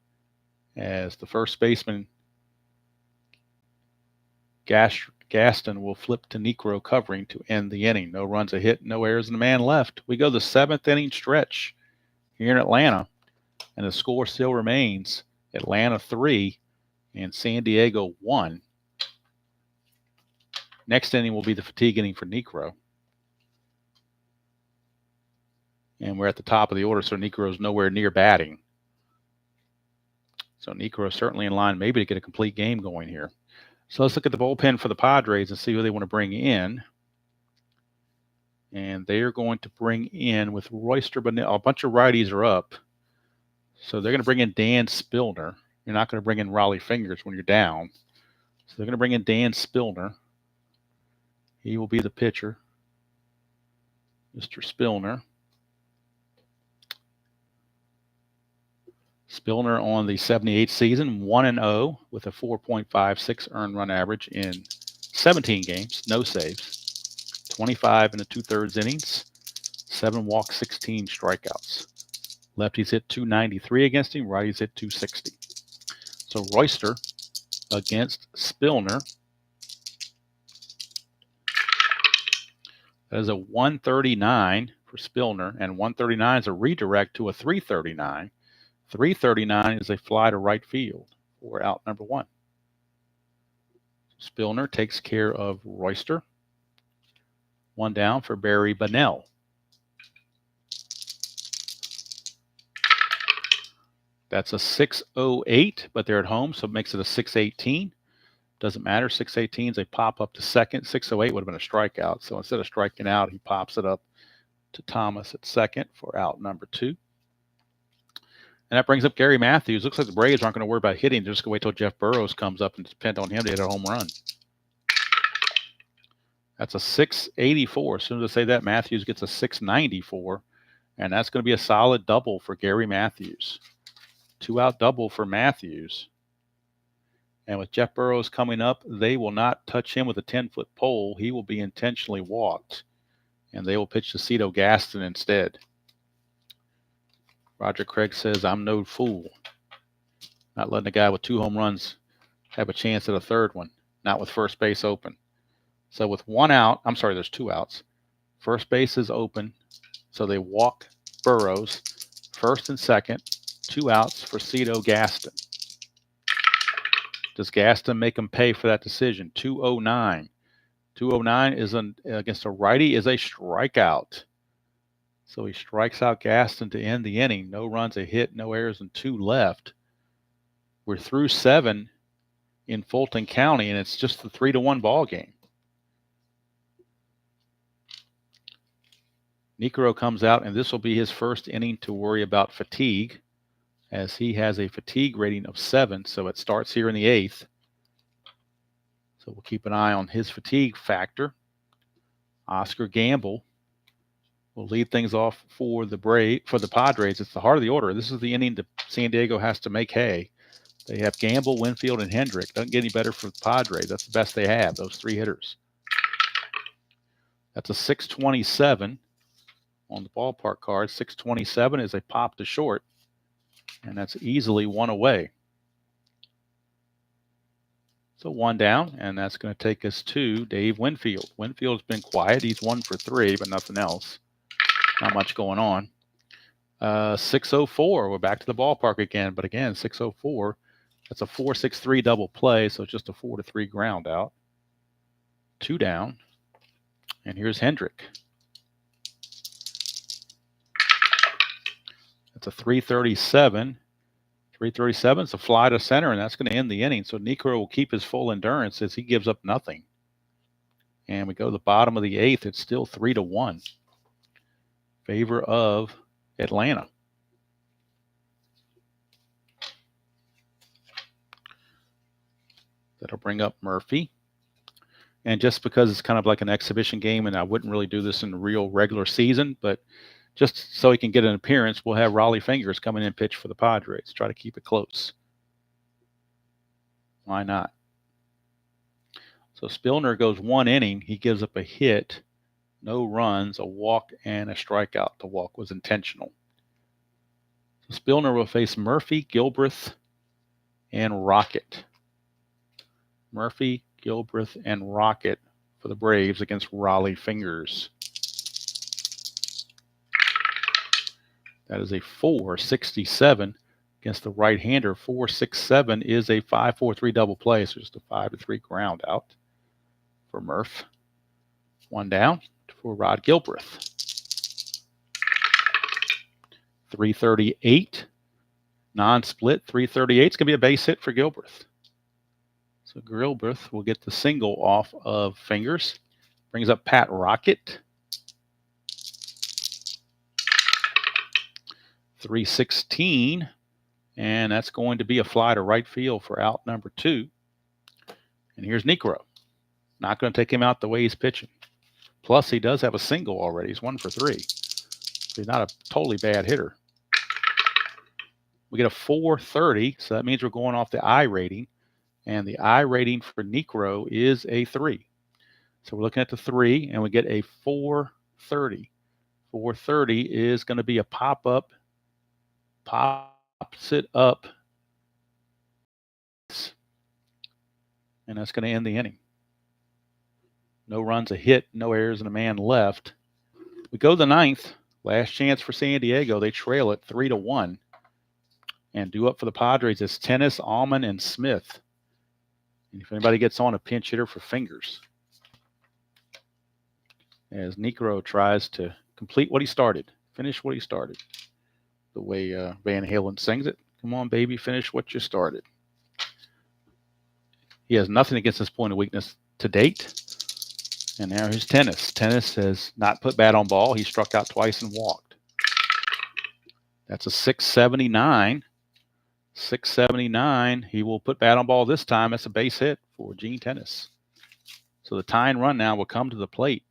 as the first baseman, Gaston, will flip to Niekro covering to end the inning. No runs, a hit, no errors, and a man left. We go the 7th inning stretch here in Atlanta, and the score still remains Atlanta 3 and San Diego 1. Next inning will be the fatigue inning for Niekro. And we're at the top of the order, so Niekro's nowhere near batting. So Niekro is certainly in line maybe to get a complete game going here. So let's look at the bullpen for the Padres and see who they want to bring in. And they are going to bring in with Royster, but a bunch of righties are up. So they're going to bring in Dan Spillner. You're not going to bring in Raleigh Fingers when you're down. So they're going to bring in Dan Spillner. He will be the pitcher. Mr. Spillner. Spillner on the 78 season, 1-0 with a 4.56 earned run average in 17 games, no saves, 25 and 2/3 innings, 7 walks, 16 strikeouts. Lefties hit .293 against him, righties hit .260. So Royster against Spillner. That is a 139 for Spillner, and 139 is a redirect to a 339. 339 is a fly to right field for out number 1. Spillner takes care of Royster. 1 down for Barry Bonnell. That's a 608, but they're at home, so it makes it a 618. Doesn't matter. 618 is a pop up to second. 608 would have been a strikeout. So instead of striking out, he pops it up to Thomas at second for out number 2. And that brings up Gary Matthews. Looks like the Braves aren't going to worry about hitting. They're just going to wait till Jeff Burrows comes up and depend on him to hit a home run. That's a 684. As soon as I say that, Matthews gets a 694. And that's going to be a solid double for Gary Matthews. 2-out double for Matthews. And with Jeff Burrows coming up, they will not touch him with a 10-foot pole. He will be intentionally walked. And they will pitch to Cito Gaston instead. Roger Craig says, I'm no fool. Not letting a guy with 2 home runs have a chance at a third one. Not with first base open. So with 1 out, I'm sorry, there's 2 outs. First base is open. So they walk Burrows. First and second. 2 outs for Cito Gaston. Does Gaston make him pay for that decision? 209. 209 is against a righty is a strikeout. So he strikes out Gaston to end the inning. No runs, a hit, no errors, and 2 left. We're through 7 in Fulton County, and it's just the 3-1 ball game. Niekro comes out, and this will be his first inning to worry about fatigue, as he has a fatigue rating of 7, so it starts here in the 8th. So we'll keep an eye on his fatigue factor. Oscar Gamble will lead things off for the Padres. It's the heart of the order. This is the inning that San Diego has to make hay. They have Gamble, Winfield, and Hendrick. Doesn't get any better for the Padres. That's the best they have, those 3 hitters. That's a 627 on the ballpark card. 627 is a pop to short, and that's easily 1 away. So 1 down, and that's going to take us to Dave Winfield. Winfield's been quiet. He's 1 for 3, but nothing else. Not much going on. 604. We're back to the ballpark again, but again, 604. That's a 4-6-3 double play, so it's just a 4-3 ground out. 2 down, and here's Hendrick. That's a 337. 337 is a fly to center, and that's going to end the inning. So Niekro will keep his full endurance as he gives up nothing. And we go to the bottom of the 8th. It's still 3-1. Favor of Atlanta. That'll bring up Murphy. And just because it's kind of like an exhibition game, and I wouldn't really do this in the real regular season, but just so he can get an appearance, we'll have Raleigh Fingers come in and pitch for the Padres. Try to keep it close. Why not? So Spillner goes 1 inning. He gives up a hit, no runs, a walk, and a strikeout. The walk was intentional. So Spillner will face Murphy, Gilbreth, and Rocket. Murphy, Gilbreth, and Rocket for the Braves against Raleigh Fingers. That is a 467 against the right-hander. 467 is a 5-4-3 double play, so just a 5-3 ground out for Murph. 1 down for Rod Gilbreth. 338. Non-split, 338 is going to be a base hit for Gilbreth. So Gilbreth will get the single off of Fingers. Brings up Pat Rocket. 316. And that's going to be a fly to right field for out number 2. And here's Niekro. Not going to take him out the way he's pitching. Plus, he does have a single already. He's 1 for 3. So he's not a totally bad hitter. We get a 430, so that means we're going off the I rating. And the I rating for Niekro is a 3. So we're looking at the 3, and we get a 430. 430 is going to be a pop-up. Pops it up. And that's going to end the inning. No runs, a hit, no errors, and a man left. We go to the 9th. Last chance for San Diego. They trail it 3-1. And due up for the Padres is Tennis, Allman, and Smith. And if anybody gets on, a pinch hitter for Fingers. As Niekro tries to complete what he started. Finish what he started. The way Van Halen sings it. Come on, baby, finish what you started. He has nothing against this point of weakness to date. And now here's Tennis. Tennis has not put bat on ball. He struck out twice and walked. That's a 679. 679. He will put bat on ball this time. That's a base hit for Gene Tennis. So the tying run now will come to the plate.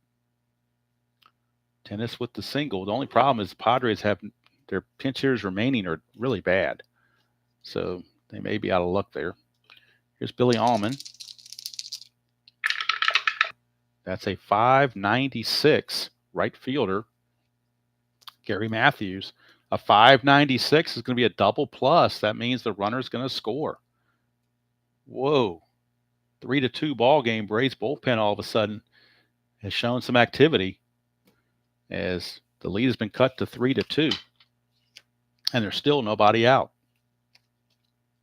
Tennis with the single. The only problem is the Padres have their pinch hitters remaining are really bad. So they may be out of luck there. Here's Billy Allman. That's a 596 right fielder. Gary Matthews. A 596 is going to be a double plus. That means the runner's going to score. Whoa. 3-2 ball game. Braves bullpen all of a sudden has shown some activity as the lead has been cut to 3-2. And there's still nobody out.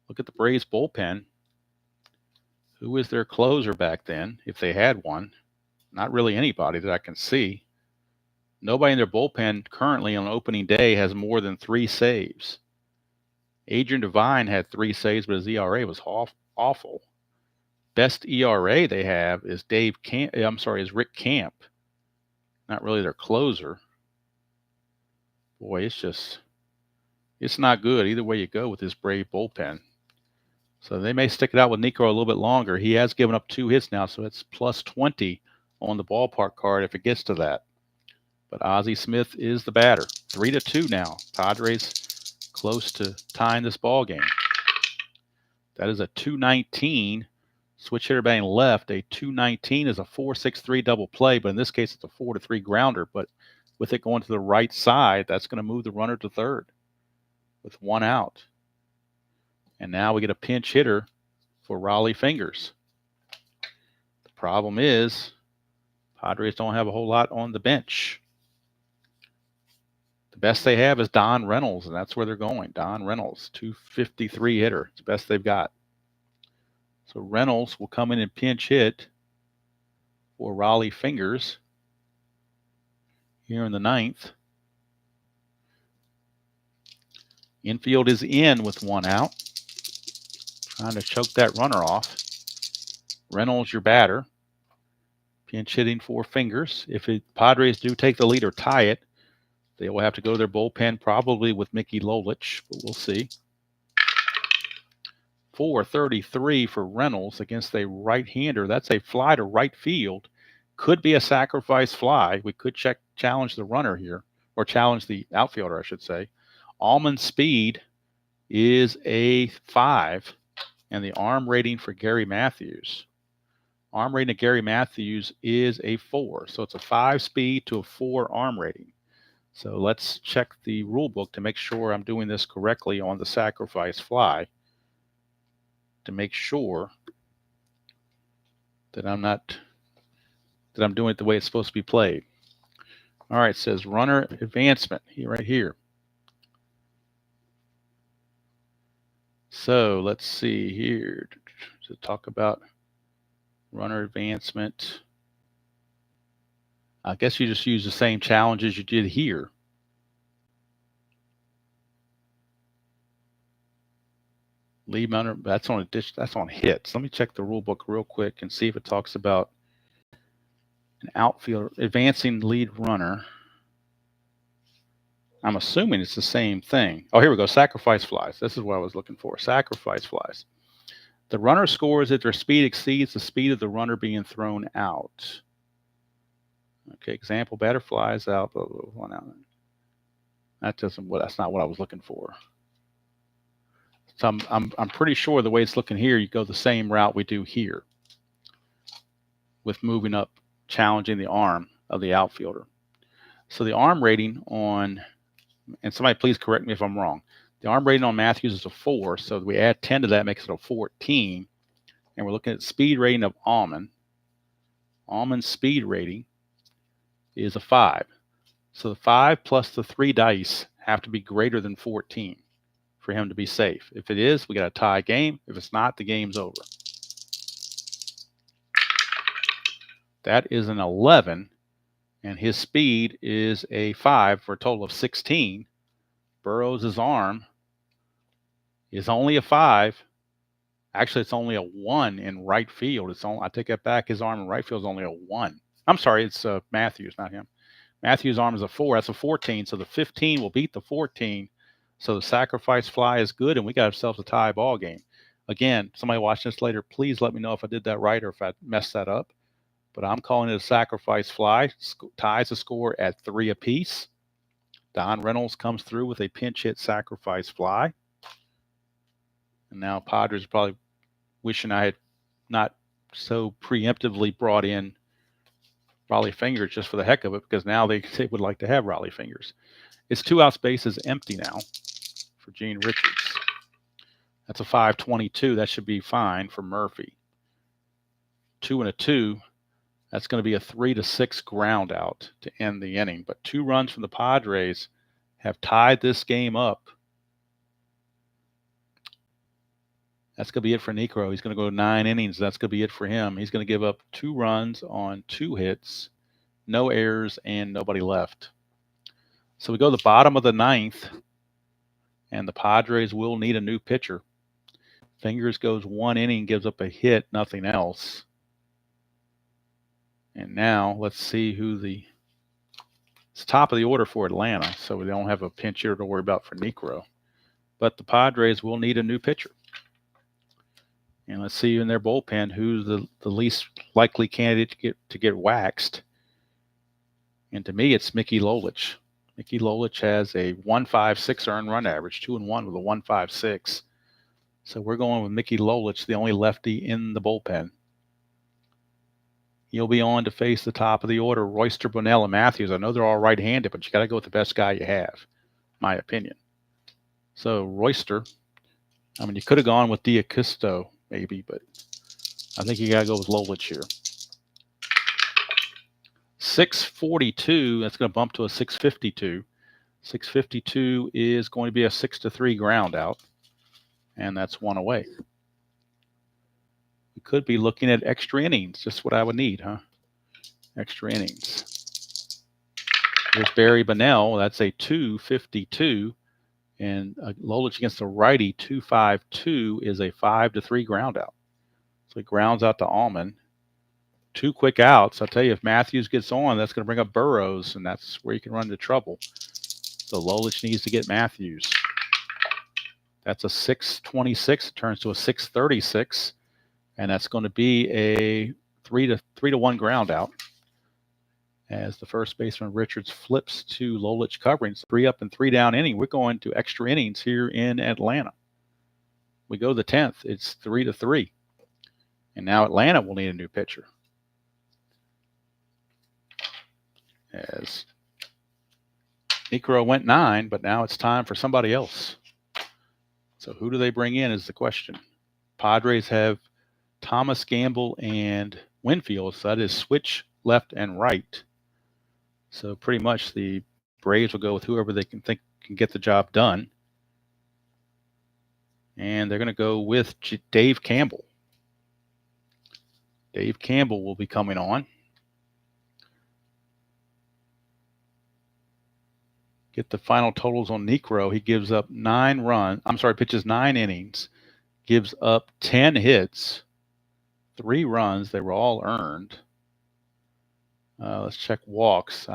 Look at the Braves bullpen. Who is their closer back then, if they had one? Not really anybody that I can see. Nobody in their bullpen currently on opening day has more than 3 saves. Adrian Devine had 3 saves, but his ERA was awful. Best ERA they have is is Rick Camp. Not really their closer. Boy, it's not good either way you go with this Brave bullpen. So they may stick it out with Niekro a little bit longer. He has given up 2 hits now, so it's plus 20 on the ballpark card if it gets to that. But Ozzie Smith is the batter. 3-2 now. Padres close to tying this ball game. That is a 219. Switch hitter batting left. A 219 is a 4-6-3 double play, but in this case it's a 4-3 grounder. But with it going to the right side, that's going to move the runner to third with 1 out. And now we get a pinch hitter for Raleigh Fingers. The problem is Padres don't have a whole lot on the bench. The best they have is Don Reynolds, and that's where they're going. Don Reynolds, 253 hitter. It's the best they've got. So Reynolds will come in and pinch hit for Raleigh Fingers here in the 9th. Infield is in with 1 out. Trying to choke that runner off. Reynolds, your batter. Pinch hitting for Fingers. If Padres do take the lead or tie it, they will have to go to their bullpen probably with Mickey Lolich, but we'll see. 433 for Reynolds against a right-hander. That's a fly to right field. Could be a sacrifice fly. We could challenge the runner here, or challenge the outfielder, I should say. Allman's speed is a 5, and the arm rating for Gary Matthews. Arm rating of Gary Matthews is a 4, so it's a 5 speed to a 4 arm rating. So let's check the rule book to make sure I'm doing this correctly on the sacrifice fly, to make sure that I'm doing it the way it's supposed to be played. All right, it says runner advancement right here. So let's see here to talk about runner advancement. I guess you just use the same challenge as you did here. Lead runner, that's on a dish, that's on hits. Let me check the rule book real quick and see if it talks about an outfielder advancing lead runner. I'm assuming it's the same thing. Oh, here we go. Sacrifice flies. This is what I was looking for. Sacrifice flies. The runner scores if their speed exceeds the speed of the runner being thrown out. Okay, example, batter flies out, blah, blah, blah, blah. That's not what I was looking for. So I'm pretty sure the way it's looking here, you go the same route we do here with moving up, challenging the arm of the outfielder. So the arm rating on, and somebody please correct me if I'm wrong, the arm rating on Matthews is a 4, so we add 10 to that, makes it a 14. And we're looking at speed rating of Almond. Almond's speed rating is a 5. So the 5 plus the 3 dice have to be greater than 14 for him to be safe. If it is, we got a tie game. If it's not, the game's over. That is an 11, and his speed is a 5 for a total of 16. Burrows' arm is only a 5. Actually, it's only a 1 in right field. I take that back. His arm in right field is only a 1. I'm sorry, it's Matthews, not him. Matthews' arm is a 4. That's a 14. So the 15 will beat the 14. So the sacrifice fly is good, and we got ourselves a tie ball game. Again, somebody watching this later, please let me know if I did that right or if I messed that up. But I'm calling it a sacrifice fly. Ties the score at 3 apiece. Don Reynolds comes through with a pinch hit sacrifice fly. And now Padres are probably wishing I had not so preemptively brought in Raleigh Fingers just for the heck of it, because now they would like to have Raleigh Fingers. It's 2 out spaces empty now for Gene Richards. That's a 522. That should be fine for Murphy. 2 and a 2. That's going to be a 3-6 ground out to end the inning. But 2 runs from the Padres have tied this game up. That's going to be it for Niekro. He's going to go 9 innings. That's going to be it for him. He's going to give up 2 runs on 2 hits, no errors, and nobody left. So we go to the bottom of the 9th, and the Padres will need a new pitcher. Fingers goes 1 inning, gives up a hit, nothing else. And now let's see who it's top of the order for Atlanta, so we don't have a pinch hitter to worry about for Niekro. But the Padres will need a new pitcher. And let's see in their bullpen who's the least likely candidate to get waxed. And to me, it's Mickey Lolich. Mickey Lolich has a 1.56 earned run average, 2-1 with a 1.56. So we're going with Mickey Lolich, the only lefty in the bullpen. He'll be on to face the top of the order, Royster, Bunnell, and Matthews. I know they're all right-handed, but you got to go with the best guy you have, my opinion. So Royster, I mean, you could have gone with D'Acquisto, maybe, but I think you got to go with Lolich here. 642, that's going to bump to a 652. 652 is going to be a 6-3 ground out, and that's 1 away. We could be looking at extra innings, just what I would need, huh? Extra innings. Here's Barry Bunnell, that's a 252, and Lolich against the righty, 252 is a 5-3 ground out. So he grounds out to Almond. 2 quick outs. I'll tell you, if Matthews gets on, that's going to bring up Burrows, and that's where you can run into trouble. So Lolich needs to get Matthews. That's a 626. It turns to a 636, and that's going to be a 3-1 ground out. As the first baseman Richards flips to Lolich covering. 3 up and 3 down inning. We're going to extra innings here in Atlanta. We go to the 10th. It's 3-3. And now Atlanta will need a new pitcher. As Niekro went 9, but now it's time for somebody else. So who do they bring in is the question. Padres have Thomas, Gamble, and Winfield. So that is switch left and right. So pretty much the Braves will go with whoever they can get the job done. And they're going to go with Dave Campbell. Dave Campbell will be coming on. Get the final totals on Niekro. He gives up pitches 9 innings, gives up 10 hits, 3 runs. They were all earned. Let's check walks.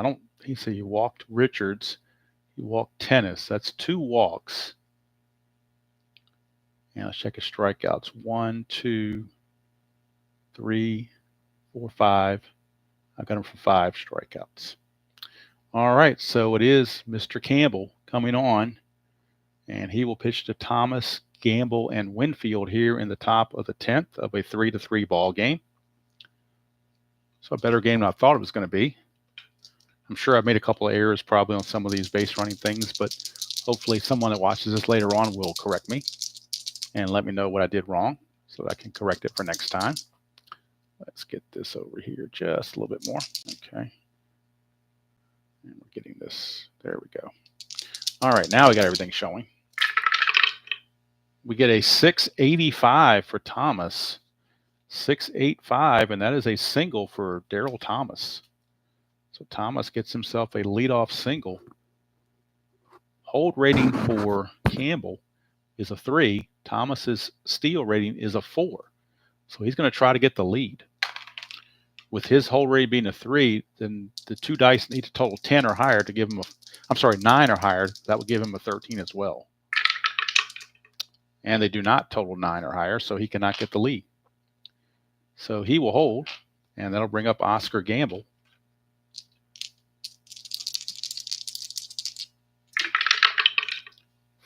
He said he walked Richards. He walked Tennis. That's 2 walks. And let's check his strikeouts. 1, 2, 3, 4, 5. I got him for 5 strikeouts. All right, so it is Mr. Campbell coming on, and he will pitch to Thomas, Gamble, and Winfield here in the top of the 10th of a 3-3 ball game. So a better game than I thought it was going to be. I'm sure I've made a couple of errors probably on some of these base running things, but hopefully someone that watches this later on will correct me and let me know what I did wrong so that I can correct it for next time. Let's get this over here just a little bit more. Okay. And we're getting this. There we go. All right, now we got everything showing. We get a 685 for Thomas. 685, and that is a single for Daryl Thomas. So Thomas gets himself a leadoff single. Hold rating for Campbell is a 3. Thomas's steal rating is a 4. So he's going to try to get the lead. With his hold rating being a 3, then the 2 dice need to total 10 or higher to give him 9 or higher. That would give him a 13 as well. And they do not total 9 or higher, so he cannot get the lead. So he will hold, and that'll bring up Oscar Gamble.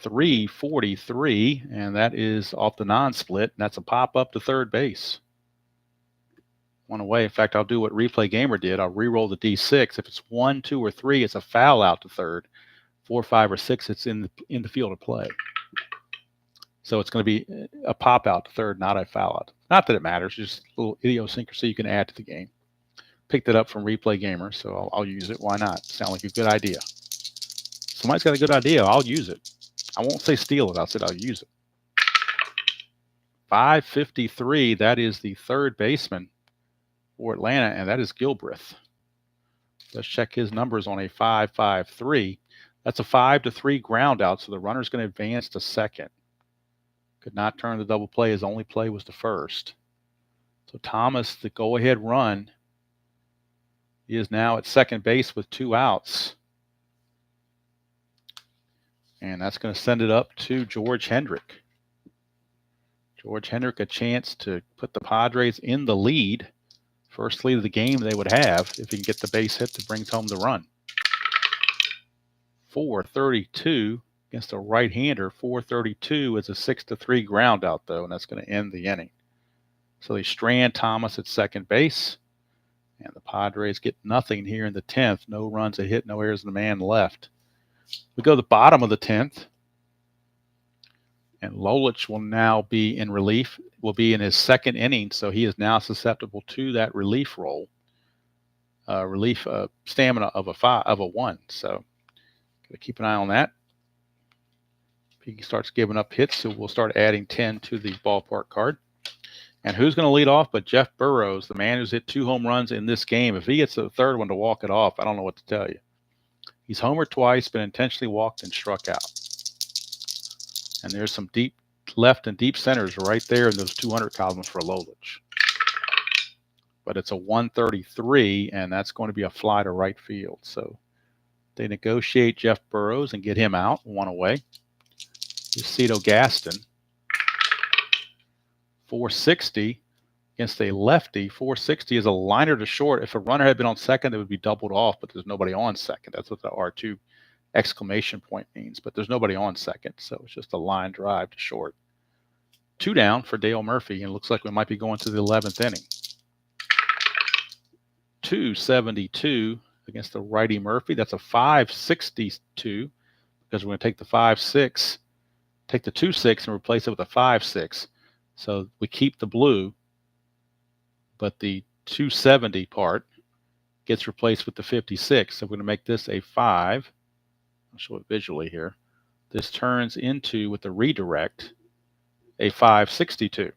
.343, and that is off the non-split, and that's a pop up to third base. One away. In fact, I'll do what Replay Gamer did. I'll re-roll the D6. If it's 1, 2, or 3, it's a foul out to third. 4, 5, or 6, it's in the field of play. So it's going to be a pop out to third, not a foul out. Not that it matters, just a little idiosyncrasy you can add to the game. Picked it up from Replay Gamer, so I'll use it. Why not? Sound like a good idea. Somebody's got a good idea. I'll use it. I won't say steal it. I'll say I'll use it. 553, that is the third baseman for Atlanta, and that is Gilbreth. Let's check his numbers on a 5-5-3. That's a 5-3 ground out, so the runner's going to advance to second. Could not turn the double play. His only play was the first. So Thomas, the go-ahead run, he is now at second base with 2 outs. And that's going to send it up to George Hendrick. George Hendrick a chance to put the Padres in the lead. First lead of the game they would have if he can get the base hit that brings home the run. 432 against a right-hander. 432 is a 6-3 ground out, though, and that's going to end the inning. So they strand Thomas at second base, and the Padres get nothing here in the 10th. No runs, a hit, no errors, and a man left. We go to the bottom of the 10th, and Lolich will now be in relief, will be in his second inning, so he is now susceptible to that relief role, stamina of a 1. So got to keep an eye on that. If he starts giving up hits, so we'll start adding 10 to the ballpark card. And who's going to lead off but Jeff Burroughs, the man who's hit 2 home runs in this game? If he gets the third one to walk it off, I don't know what to tell you. He's homered twice, been intentionally walked and struck out. And there's some deep left and deep centers right there in those 200 columns for Lolich. But it's a 133, and that's going to be a fly to right field. So they negotiate Jeff Burroughs and get him out, 1 away. Cito Gaston, 460 against a lefty. 460 is a liner to short. If a runner had been on second, it would be doubled off, but there's nobody on second. That's what the R2 exclamation point means, but there's nobody on second, so it's just a line drive to short. 2 down for Dale Murphy, and it looks like we might be going to the 11th inning. 272 against the righty Murphy. That's a 562 because we're going to take the 5-6, take the 2-6 and replace it with a 5-6. So we keep the blue, but the 270 part gets replaced with the 56. So we're going to make this a 5. I'll show it visually here. This turns into, with the redirect, a 562.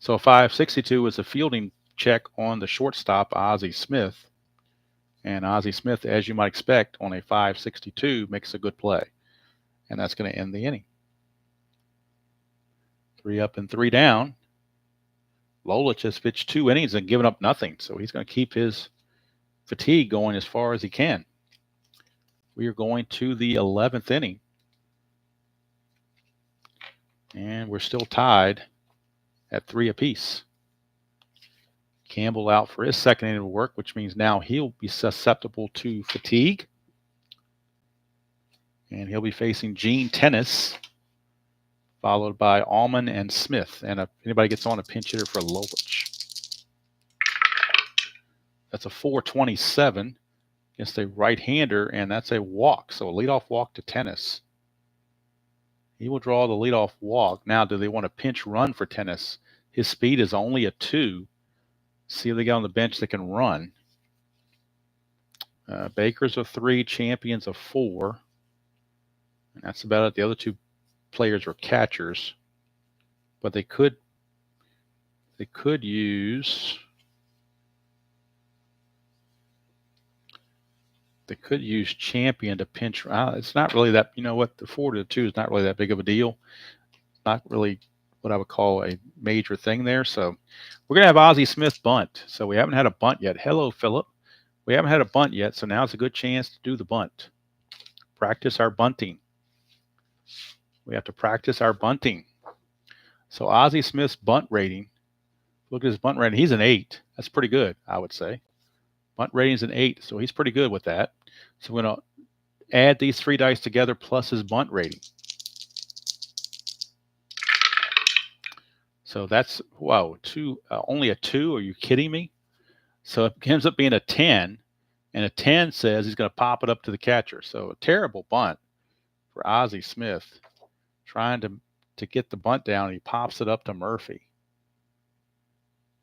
So a 562 is a fielding check on the shortstop, Ozzie Smith. And Ozzie Smith, as you might expect, on a 562 makes a good play. And that's going to end the inning. 3 up and 3 down. Lolich has pitched 2 innings and given up nothing, so he's going to keep his fatigue going as far as he can. We are going to the 11th inning, and we're still tied at 3 apiece. Campbell out for his second inning of work, which means now he'll be susceptible to fatigue. And he'll be facing Gene Tennis, followed by Allman and Smith. And if anybody gets on, a pinch hitter for Lolich. That's a 427 against a right-hander, and that's a walk. So a leadoff walk to Tennis. He will draw the leadoff walk. Now, do they want a pinch run for Tennis? His speed is only a 2. See if they got on the bench that can run. Baker's a 3, Champion's a 4. And that's about it. The other 2 players are catchers. But they could use Champion to pinch. It's not really that, you know what, the 4-2 is not really that big of a deal. Not really what I would call a major thing there. So we're going to have Ozzie Smith bunt. So we haven't had a bunt yet. Hello, Philip. We haven't had a bunt yet, so now's a good chance to do the bunt. Practice our bunting. We have to practice our bunting. So Ozzie Smith's bunt rating, look at his bunt rating. He's an 8. That's pretty good, I would say. Bunt rating's an 8, so he's pretty good with that. So we're going to add these 3 dice together plus his bunt rating. So that's, wow, only a 2? Are you kidding me? So it ends up being a 10, and a 10 says he's going to pop it up to the catcher. So a terrible bunt for Ozzie Smith, trying to get the bunt down, and he pops it up to Murphy.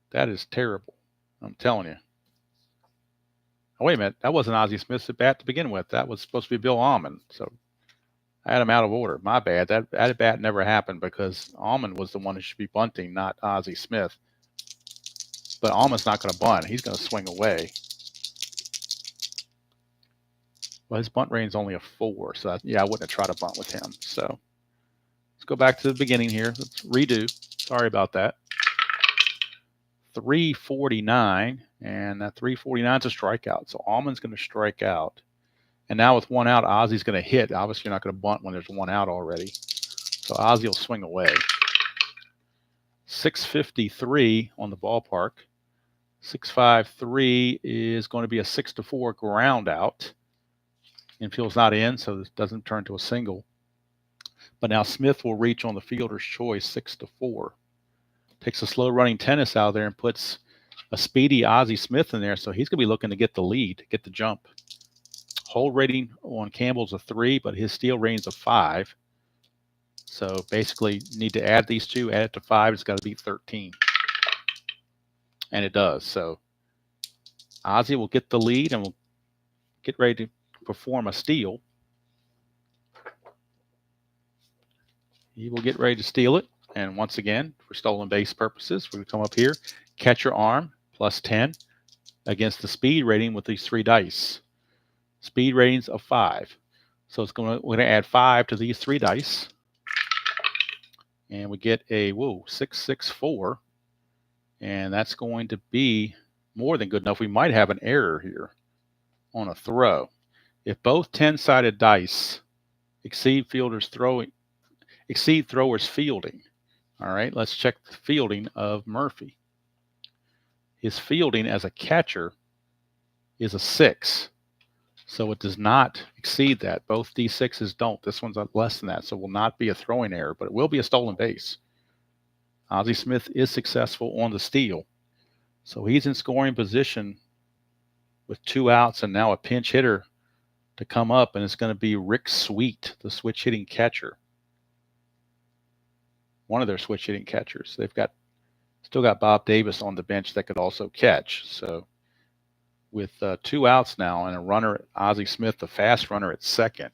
That is terrible, I'm telling you. Oh, wait a minute. That wasn't Ozzie Smith's at bat to begin with. That was supposed to be Bill Almond. So I had him out of order. My bad. That at bat never happened because Almond was the one who should be bunting, not Ozzie Smith. But Almond's not going to bunt. He's going to swing away. Well, his bunt rating's only a 4. So, yeah, I wouldn't have tried to bunt with him. So let's go back to the beginning here. Let's redo. Sorry about that. 349, and that 349 is a strikeout. So Almond's going to strike out. And now with 1 out, Ozzie's going to hit. Obviously, you're not going to bunt when there's 1 out already. So Ozzie will swing away. 653 on the ballpark. 653 is going to be a 6-4 ground out. Infield's not in, so this doesn't turn to a single. But now Smith will reach on the fielder's choice, 6-4. Takes a slow running Tennis out there and puts a speedy Ozzie Smith in there. So he's going to be looking to get the lead, get the jump. Hold rating on Campbell's a 3, but his steal rating's a 5. So basically, you need to add these 2, add it to 5. It's got to be 13. And it does. So Ozzie will get the lead and will get ready to perform a steal. He will get ready to steal it. And once again, for stolen base purposes, we're going to come up here, catcher arm, plus 10, against the speed rating with these 3 dice. Speed ratings of 5. So we're going to add 5 to these 3 dice. And we get a, 664. And that's going to be more than good enough. We might have an error here on a throw. If both 10-sided dice exceed throwers' fielding. All right, let's check the fielding of Murphy. His fielding as a catcher is a 6. So it does not exceed that. Both D6s don't. This one's less than that, so it will not be a throwing error, but it will be a stolen base. Ozzie Smith is successful on the steal. So he's in scoring position with 2 outs and now a pinch hitter to come up, and it's going to be Rick Sweet, the switch-hitting catcher. One of their switch-hitting catchers. They've still got Bob Davis on the bench that could also catch. So with 2 outs now and a runner, Ozzie Smith, the fast runner at second,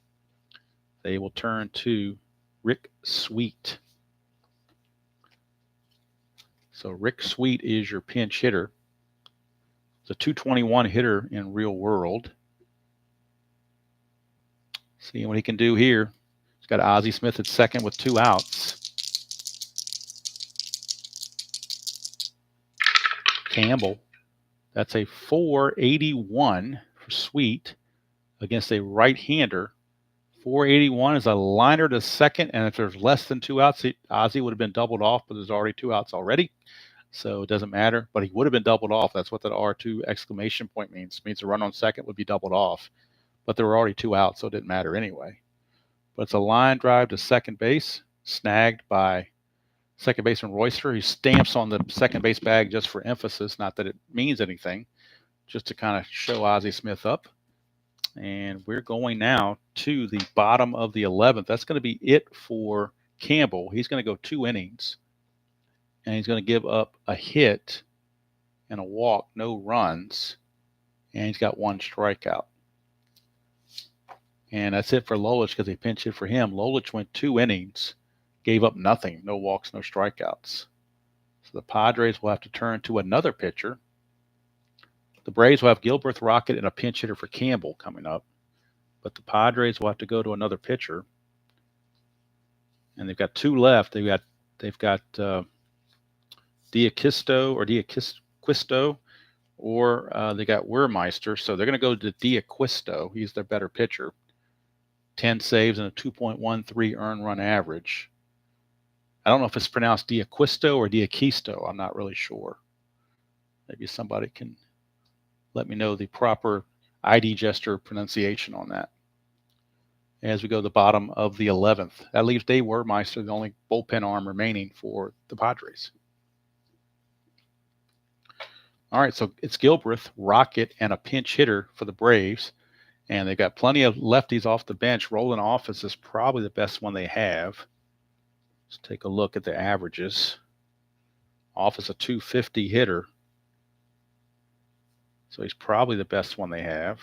they will turn to Rick Sweet. So Rick Sweet is your pinch hitter. It's a 221 hitter in real world. See what he can do here. He's got Ozzie Smith at second with 2 outs. Campbell. That's a 481 for Sweet against a right-hander. 481 is a liner to second, and if there's less than 2 outs, Ozzie would have been doubled off, but there's already 2 outs already, so it doesn't matter. But he would have been doubled off. That's what that R2 exclamation point means. It means the run on second would be doubled off, but there were already 2 outs, so it didn't matter anyway. But it's a line drive to second base, snagged by second baseman Royster. He stamps on the second base bag just for emphasis, not that it means anything, just to kind of show Ozzie Smith up. And we're going now to the bottom of the 11th. That's going to be it for Campbell. He's going to go 2 innings, and he's going to give up a hit and a walk, no runs, and he's got 1 strikeout. And that's it for Lolich because they pinch hit for him. Lolich went 2 innings, gave up nothing, no walks, no strikeouts. So the Padres will have to turn to another pitcher. The Braves will have Gilbert, Rocket, and a pinch hitter for Campbell coming up. But the Padres will have to go to another pitcher. And they've got 2 left. They've got Diaquisto, or they got Wehrmeister. So they're going to go to Diaquisto. He's their better pitcher. 10 saves and a 2.13 earned run average. I don't know if it's pronounced Diaquisto or Diaquisto. I'm not really sure. Maybe somebody can let me know the proper ID gesture pronunciation on that. As we go to the bottom of the 11th. That leaves Dave Wehrmeister, the only bullpen arm remaining for the Padres. All right, so it's Gilbreth, Rocket, and a pinch hitter for the Braves. And they've got plenty of lefties off the bench. Roland Office is probably the best one they have. Let's take a look at the averages. Office a 250 hitter. So he's probably the best one they have.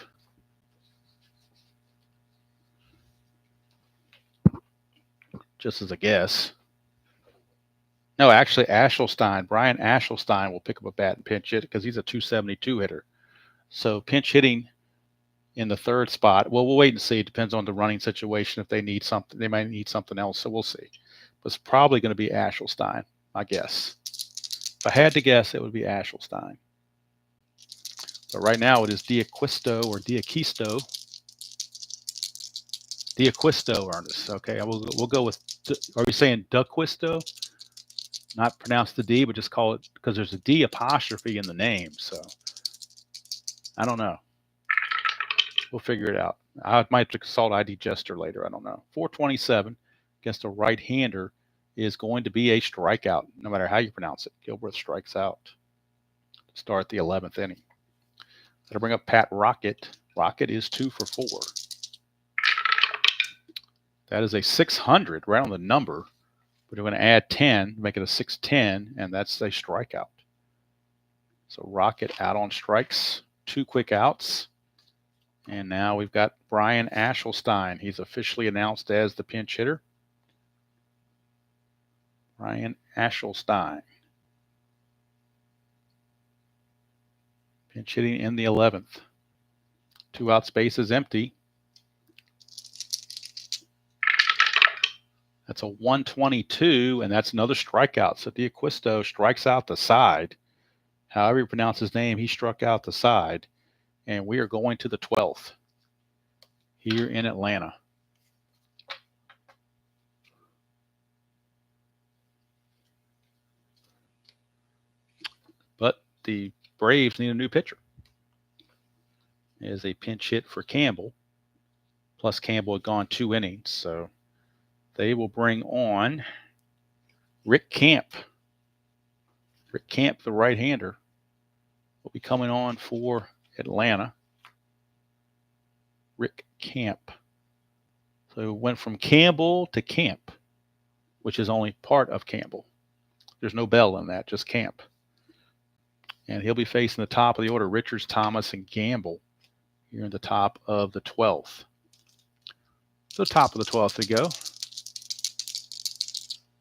Just as a guess. No, actually, Brian Ashelstein will pick up a bat and pinch hit because he's a 272 hitter. So pinch hitting in the 3rd spot. Well, we'll wait and see. It depends on the running situation. If they need something, they might need something else. So we'll see. But it's probably going to be Ashelstein, I guess. If I had to guess, it would be Ashelstein. But right now it is Diaquisto or Diaquisto. Diaquisto, Ernest. Okay, we'll go with. Are we saying Diaquisto? Not pronounce the D, but just call it because there's a D apostrophe in the name. So I don't know. We'll figure it out. I might have to consult ID Jester later. I don't know. 427 against a right-hander is going to be a strikeout, no matter how you pronounce it. Gilbreth strikes out to start the 11th inning. That'll bring up Pat Rocket. Rocket is 2 for 4. That is a 600, right on the number. But we're going to add 10, make it a 610, and that's a strikeout. So Rocket out on strikes, 2 quick outs. And now we've got Brian Ashelstein. He's officially announced as the pinch hitter. Brian Ashelstein. Pinch hitting in the 11th. 2 out, space is empty. That's a 122, and that's another strikeout. So Diaquisto strikes out the side. However you pronounce his name, he struck out the side. And we are going to the 12th here in Atlanta. But the Braves need a new pitcher. Is a pinch hit for Campbell. Plus Campbell had gone 2 innings, so they will bring on Rick Camp. Rick Camp, the right-hander, will be coming on for Atlanta. Rick Camp. So it went from Campbell to Camp, which is only part of Campbell. There's no Bell in that, just Camp. And he'll be facing the top of the order, Richards, Thomas, and Gamble, here in the top of the 12th. So top of the 12th we go.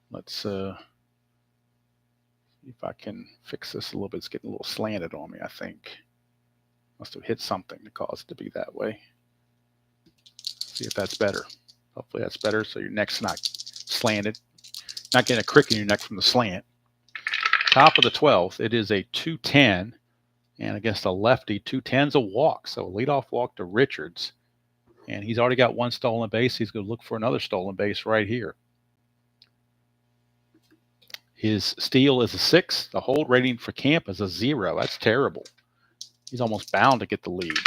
Let's see if I can fix this a little bit. It's getting a little slanted on me, I think. Must have hit something to cause it to be that way. See if that's better. Hopefully that's better so your neck's not slanted. Not getting a crick in your neck from the slant. top of the 12th, it is a 210. And against a lefty, 210's a walk. So a leadoff walk to Richards. And he's already got one stolen base. He's going to look for another stolen base right here. His steal is a 6. The hold rating for Camp is a 0. That's terrible. He's almost bound to get the lead.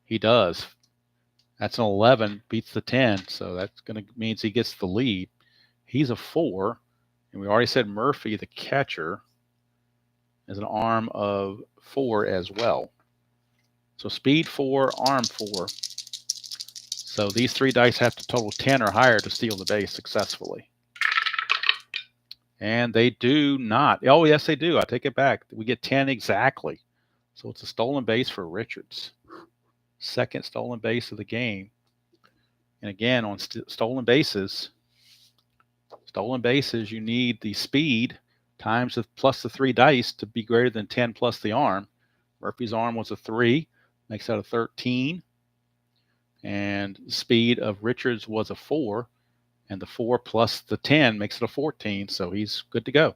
He does. That's an 11, beats the 10. So that's going to means he gets the lead. He's a 4. And we already said Murphy, the catcher, is an arm of 4 as well. So speed 4, arm 4. So these 3 dice have to total 10 or higher to steal the base successfully. And they do not. Oh, yes, they do. I take it back. We get 10 exactly. So it's a stolen base for Richards. Second stolen base of the game. And again, on stolen bases, you need the speed times plus the 3 dice to be greater than 10 plus the arm. Murphy's arm was a 3, makes that a 13. And the speed of Richards was a 4, and the 4 plus the 10 makes it a 14, so he's good to go.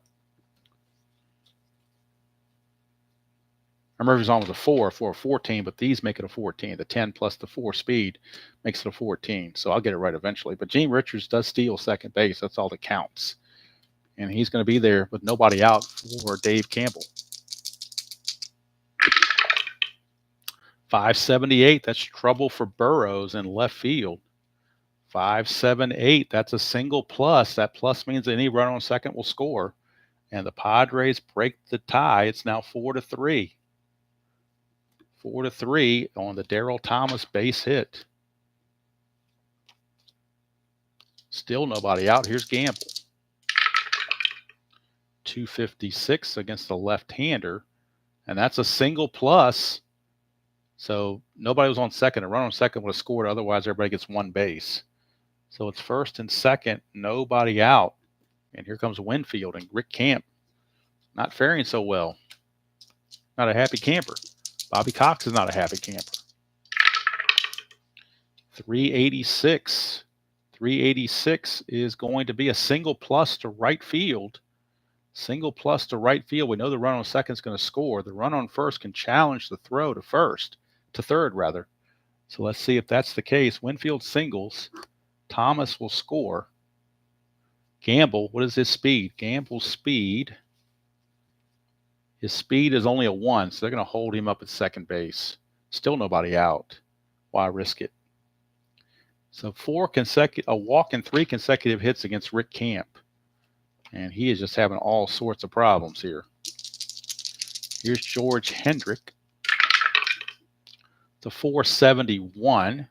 Murphy's arm was a 4 for a 14, but these make it a 14. The 10 plus the 4 speed makes it a 14, so I'll get it right eventually. But Gene Richards does steal second base. That's all that counts. And he's going to be there with nobody out for Dave Campbell. 578, that's trouble for Burrows in left field. 578, that's a single plus. That plus means any runner on second will score. And the Padres break the tie. It's now 4-3. 4-3 on the Darryl Thomas base hit. Still nobody out. Here's Gamble. 256 against the left-hander. And that's a single plus. So nobody was on second. A runner on second would have scored. Otherwise, everybody gets one base. So it's first and second, nobody out. And here comes Winfield and Rick Camp. Not faring so well. Not a happy camper. Bobby Cox is not a happy camper. 386. 386 is going to be a single plus to right field. Single plus to right field. We know the runner on second is going to score. The runner on first can challenge the throw to third rather. So let's see if that's the case. Winfield singles. Thomas will score. Gamble, what is his speed? Gamble's speed. His speed is only a 1, so they're going to hold him up at second base. Still nobody out. Why risk it? So a walk and 3 consecutive hits against Rick Camp. And he is just having all sorts of problems here. Here's George Hendrick. It's a 471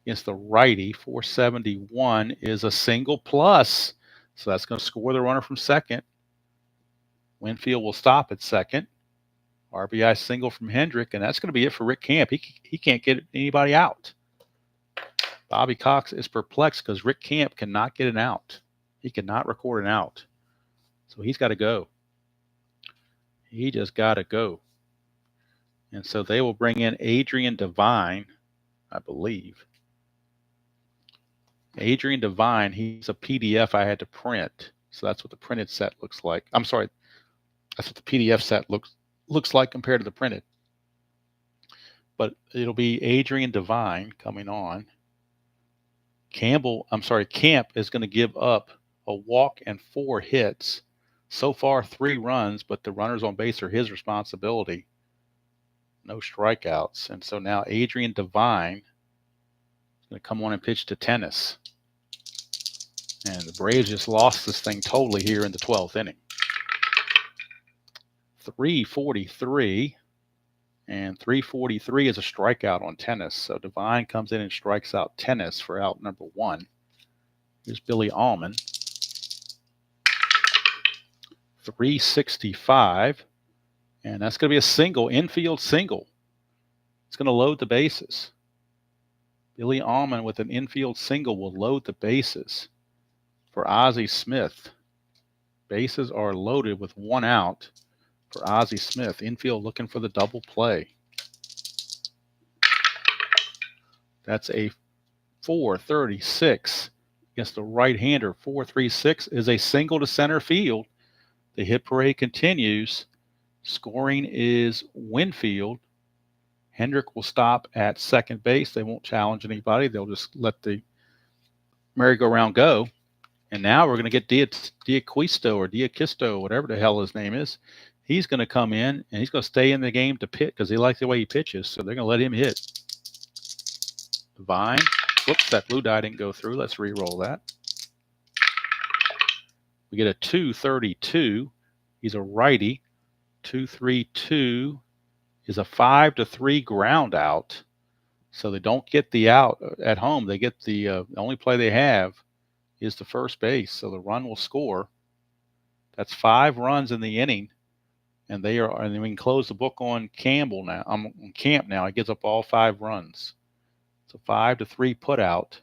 against the righty. 471 is a single plus. So that's going to score the runner from second. Winfield will stop at second. RBI single from Hendrick, and that's going to be it for Rick Camp. He can't get anybody out. Bobby Cox is perplexed because Rick Camp cannot get an out. He cannot record an out. So he's got to go. He just got to go. And so they will bring in Adrian Devine, I believe. Adrian Devine, he's a PDF I had to print. So that's what the printed set looks like. I'm sorry. That's what the PDF set looks like compared to the printed. But it'll be Adrian Devine coming on. Camp is going to give up a walk and 4 hits. So far, 3 runs, but the runners on base are his responsibility. No strikeouts. And so now Adrian Devine is going to come on and pitch to Tennis. And the Braves just lost this thing totally here in the 12th inning. 343. And 343 is a strikeout on Tennis. So Devine comes in and strikes out Tennis for out number 1. Here's Billy Allman. 365. And that's going to be a single, infield single. It's going to load the bases. Billy Allman with an infield single will load the bases for Ozzie Smith. Bases are loaded with 1 out for Ozzie Smith. Infield looking for the double play. That's a 436 against the right-hander. 436 is a single to center field. The hit parade continues. Scoring is Winfield. Hendrick will stop at second base. They won't challenge anybody. They'll just let the merry-go-round go. And now we're going to get Diaquisto or Diaquisto, whatever the hell his name is. He's going to come in, and he's going to stay in the game to pitch because they like the way he pitches. So they're going to let him hit. Divine. Whoops, that blue die didn't go through. Let's re-roll that. We get a 232. He's a righty. 2-3-2 is a 5-3 ground out. So they don't get the out at home. They get the only play they have is the first base. So the run will score. That's 5 runs in the inning. And we can close the book on Campbell now. On Camp now. He gives up all 5 runs. So 5-3 put out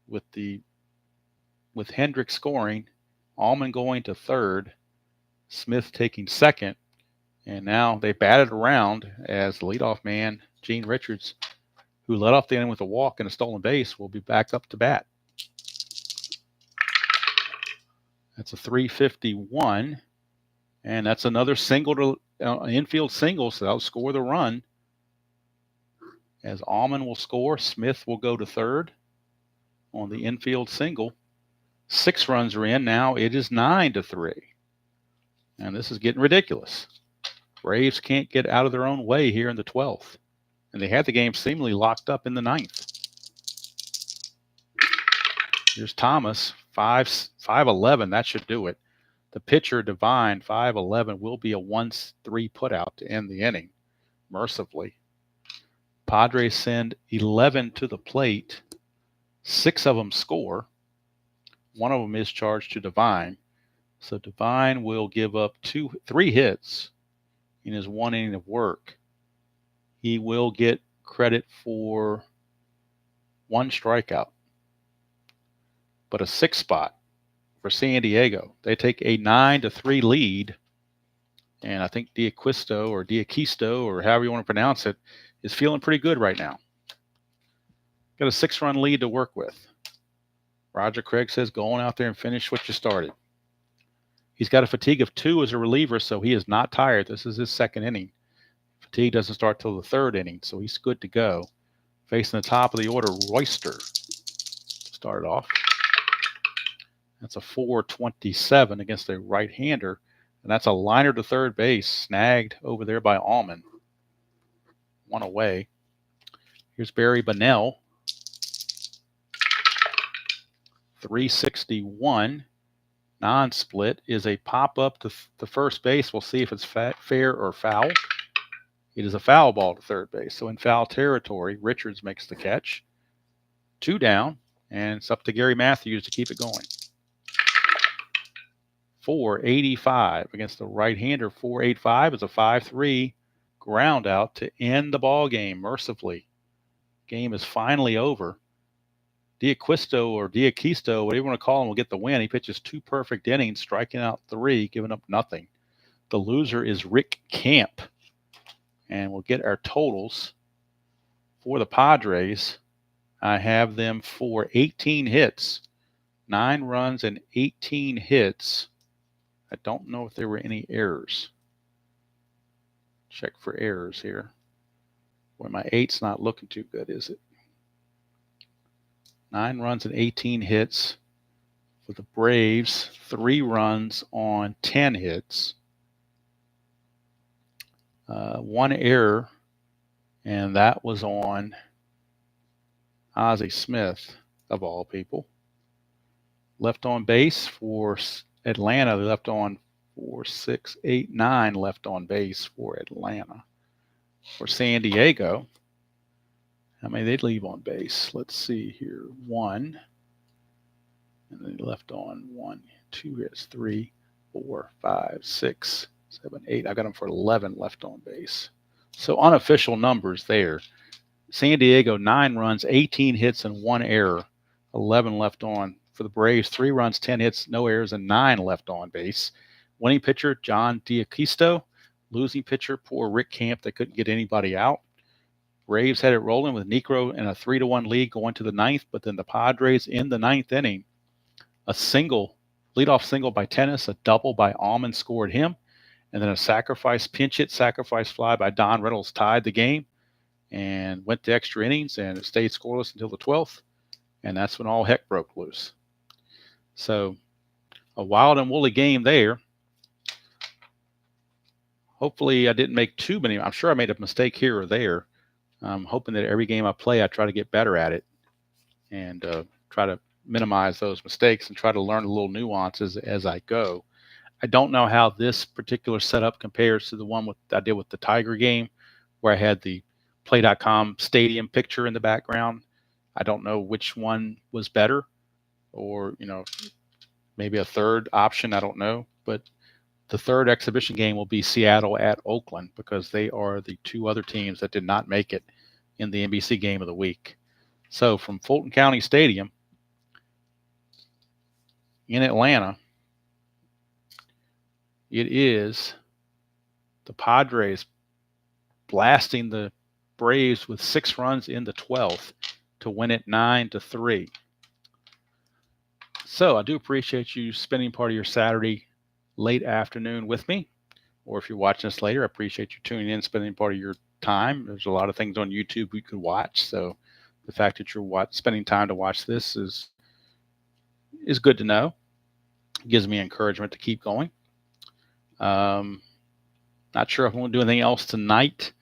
with Hendrick scoring, Allman going to third, Smith taking second, and now they batted around as the leadoff man, Gene Richards, who led off the inning with a walk and a stolen base, will be back up to bat. That's a 351, and that's another single to infield single, so that'll score the run. As Allman will score, Smith will go to third on the infield single. 6 runs are in. Now it is 9-3. And this is getting ridiculous. Braves can't get out of their own way here in the 12th. And they had the game seemingly locked up in the 9th. Here's Thomas, 5'11". That should do it. The pitcher, Divine, 5'11", will be a 1-3 putout to end the inning, mercifully. Padres send 11 to the plate. 6 of them score. 1 of them is charged to Divine. So Divine will give up 3 hits in his 1 inning of work. He will get credit for 1 strikeout, but a 6 spot for San Diego. They take a 9-3 lead, and I think Diaquisto or however you want to pronounce it is feeling pretty good right now. Got a 6-run lead to work with. Roger Craig says, go on out there and finish what you started. He's got a fatigue of 2 as a reliever, so he is not tired. This is his 2nd inning. Fatigue doesn't start till the 3rd inning, so he's good to go. Facing the top of the order, Royster started off. That's a 427 against a right-hander, and that's a liner to third base, snagged over there by Allman. 1 away. Here's Barry Bonnell. 361. Non-split is a pop-up to the first base. We'll see if it's fair or foul. It is a foul ball to third base. So in foul territory, Richards makes the catch. 2 down, and it's up to Gary Matthews to keep it going. 485 against the right-hander. 485 is a 5-3 ground out to end the ball game mercifully. Game is finally over. Diaquisto or Diaquisto, whatever you want to call him, will get the win. He pitches 2 perfect innings, striking out 3, giving up nothing. The loser is Rick Camp. And we'll get our totals for the Padres. I have them for 18 hits, 9 runs and 18 hits. I don't know if there were any errors. Check for errors here. Boy, my 8's not looking too good, is it? 9 runs and 18 hits for the Braves. 3 runs on 10 hits. 1 error, and that was on Ozzie Smith, of all people. Left on base for Atlanta. They left on 4, 6, 8, 9 left on base for Atlanta. For San Diego, how many they'd leave on base? Let's see here. 1. And they left on 1, 2 hits, 3, 4, 5, 6, 7, 8. I got them for 11 left on base. So unofficial numbers there. San Diego, 9 runs, 18 hits, and 1 error. 11 left on. For the Braves, 3 runs, 10 hits, no errors, and 9 left on base. Winning pitcher, John Diaquisto. Losing pitcher, poor Rick Camp. They couldn't get anybody out. Braves had it rolling with Niekro in a 3-1 lead going to the 9th, but then the Padres in the 9th inning, a single leadoff single by Tennis, a double by Almond scored him, and then a pinch hit sacrifice fly by Don Reynolds tied the game and went to extra innings, and it stayed scoreless until the 12th, and that's when all heck broke loose. So a wild and woolly game there. Hopefully I didn't make too many. I'm sure I made a mistake here or there. I'm hoping that every game I play, I try to get better at it and try to minimize those mistakes and try to learn the little nuances as I go. I don't know how this particular setup compares to the one I did with the Tiger game, where I had the Play.com stadium picture in the background. I don't know which one was better, or maybe a third option. I don't know, but the third exhibition game will be Seattle at Oakland, because they are the two other teams that did not make it in the NBC game of the week. So from Fulton County Stadium in Atlanta, it is the Padres blasting the Braves with 6 runs in the 12th to win it 9-3. So I do appreciate you spending part of your Saturday late afternoon with me, or if you're watching this later, I appreciate you tuning in, spending part of your time. There's a lot of things on YouTube you could watch, so the fact that you're spending time to watch this is good to know. It gives me encouragement to keep going. Not sure if I'm going to do anything else tonight.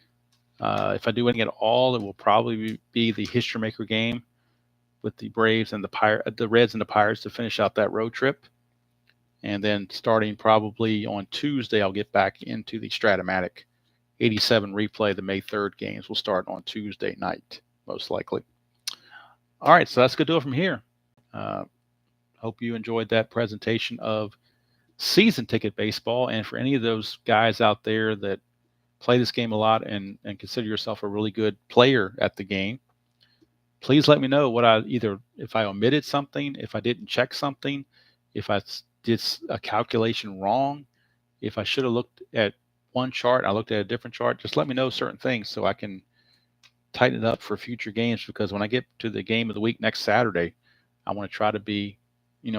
If I do anything at all, it will probably be the History Maker game with the Braves and the Reds and the Pirates to finish out that road trip. And then starting probably on Tuesday, I'll get back into the Stratomatic 87 replay. The May 3rd games will start on Tuesday night, most likely. All right, so that's going to do it from here. Hope you enjoyed that presentation of season ticket baseball. And for any of those guys out there that play this game a lot and consider yourself a really good player at the game, please let me know if I omitted something, if I didn't check something, if I did a calculation wrong, if I should have looked at one chart, I looked at a different chart. Just let me know certain things so I can tighten it up for future games, because when I get to the game of the week next Saturday, I want to try to be,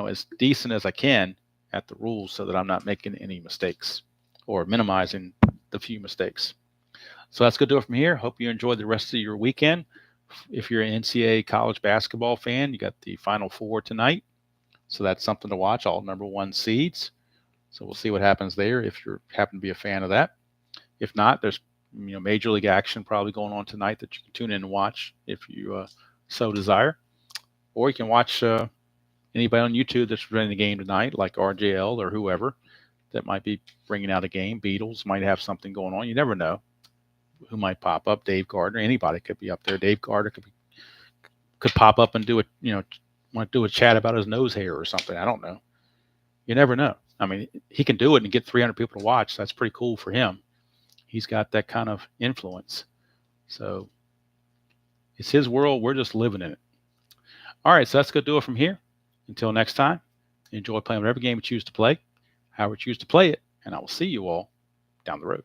as decent as I can at the rules so that I'm not making any mistakes or minimizing the few mistakes. So that's going to do it from here. Hope you enjoyed the rest of your weekend. If you're an NCAA college basketball fan, you got the Final Four tonight. So that's something to watch, all number 1 seeds. So we'll see what happens there if you happen to be a fan of that. If not, there's major league action probably going on tonight that you can tune in and watch if you so desire. Or you can watch anybody on YouTube that's running the game tonight, like RJL or whoever that might be bringing out a game. Beatles might have something going on. You never know who might pop up. Dave Gardner, anybody could be up there. Dave Gardner could pop up and do want to do a chat about his nose hair or something. I don't know. You never know. I mean, he can do it and get 300 people to watch. That's pretty cool for him. He's got that kind of influence. So it's his world. We're just living in it. All right, so that's going to do it from here. Until next time, enjoy playing whatever game you choose to play, however you choose to play it, and I will see you all down the road.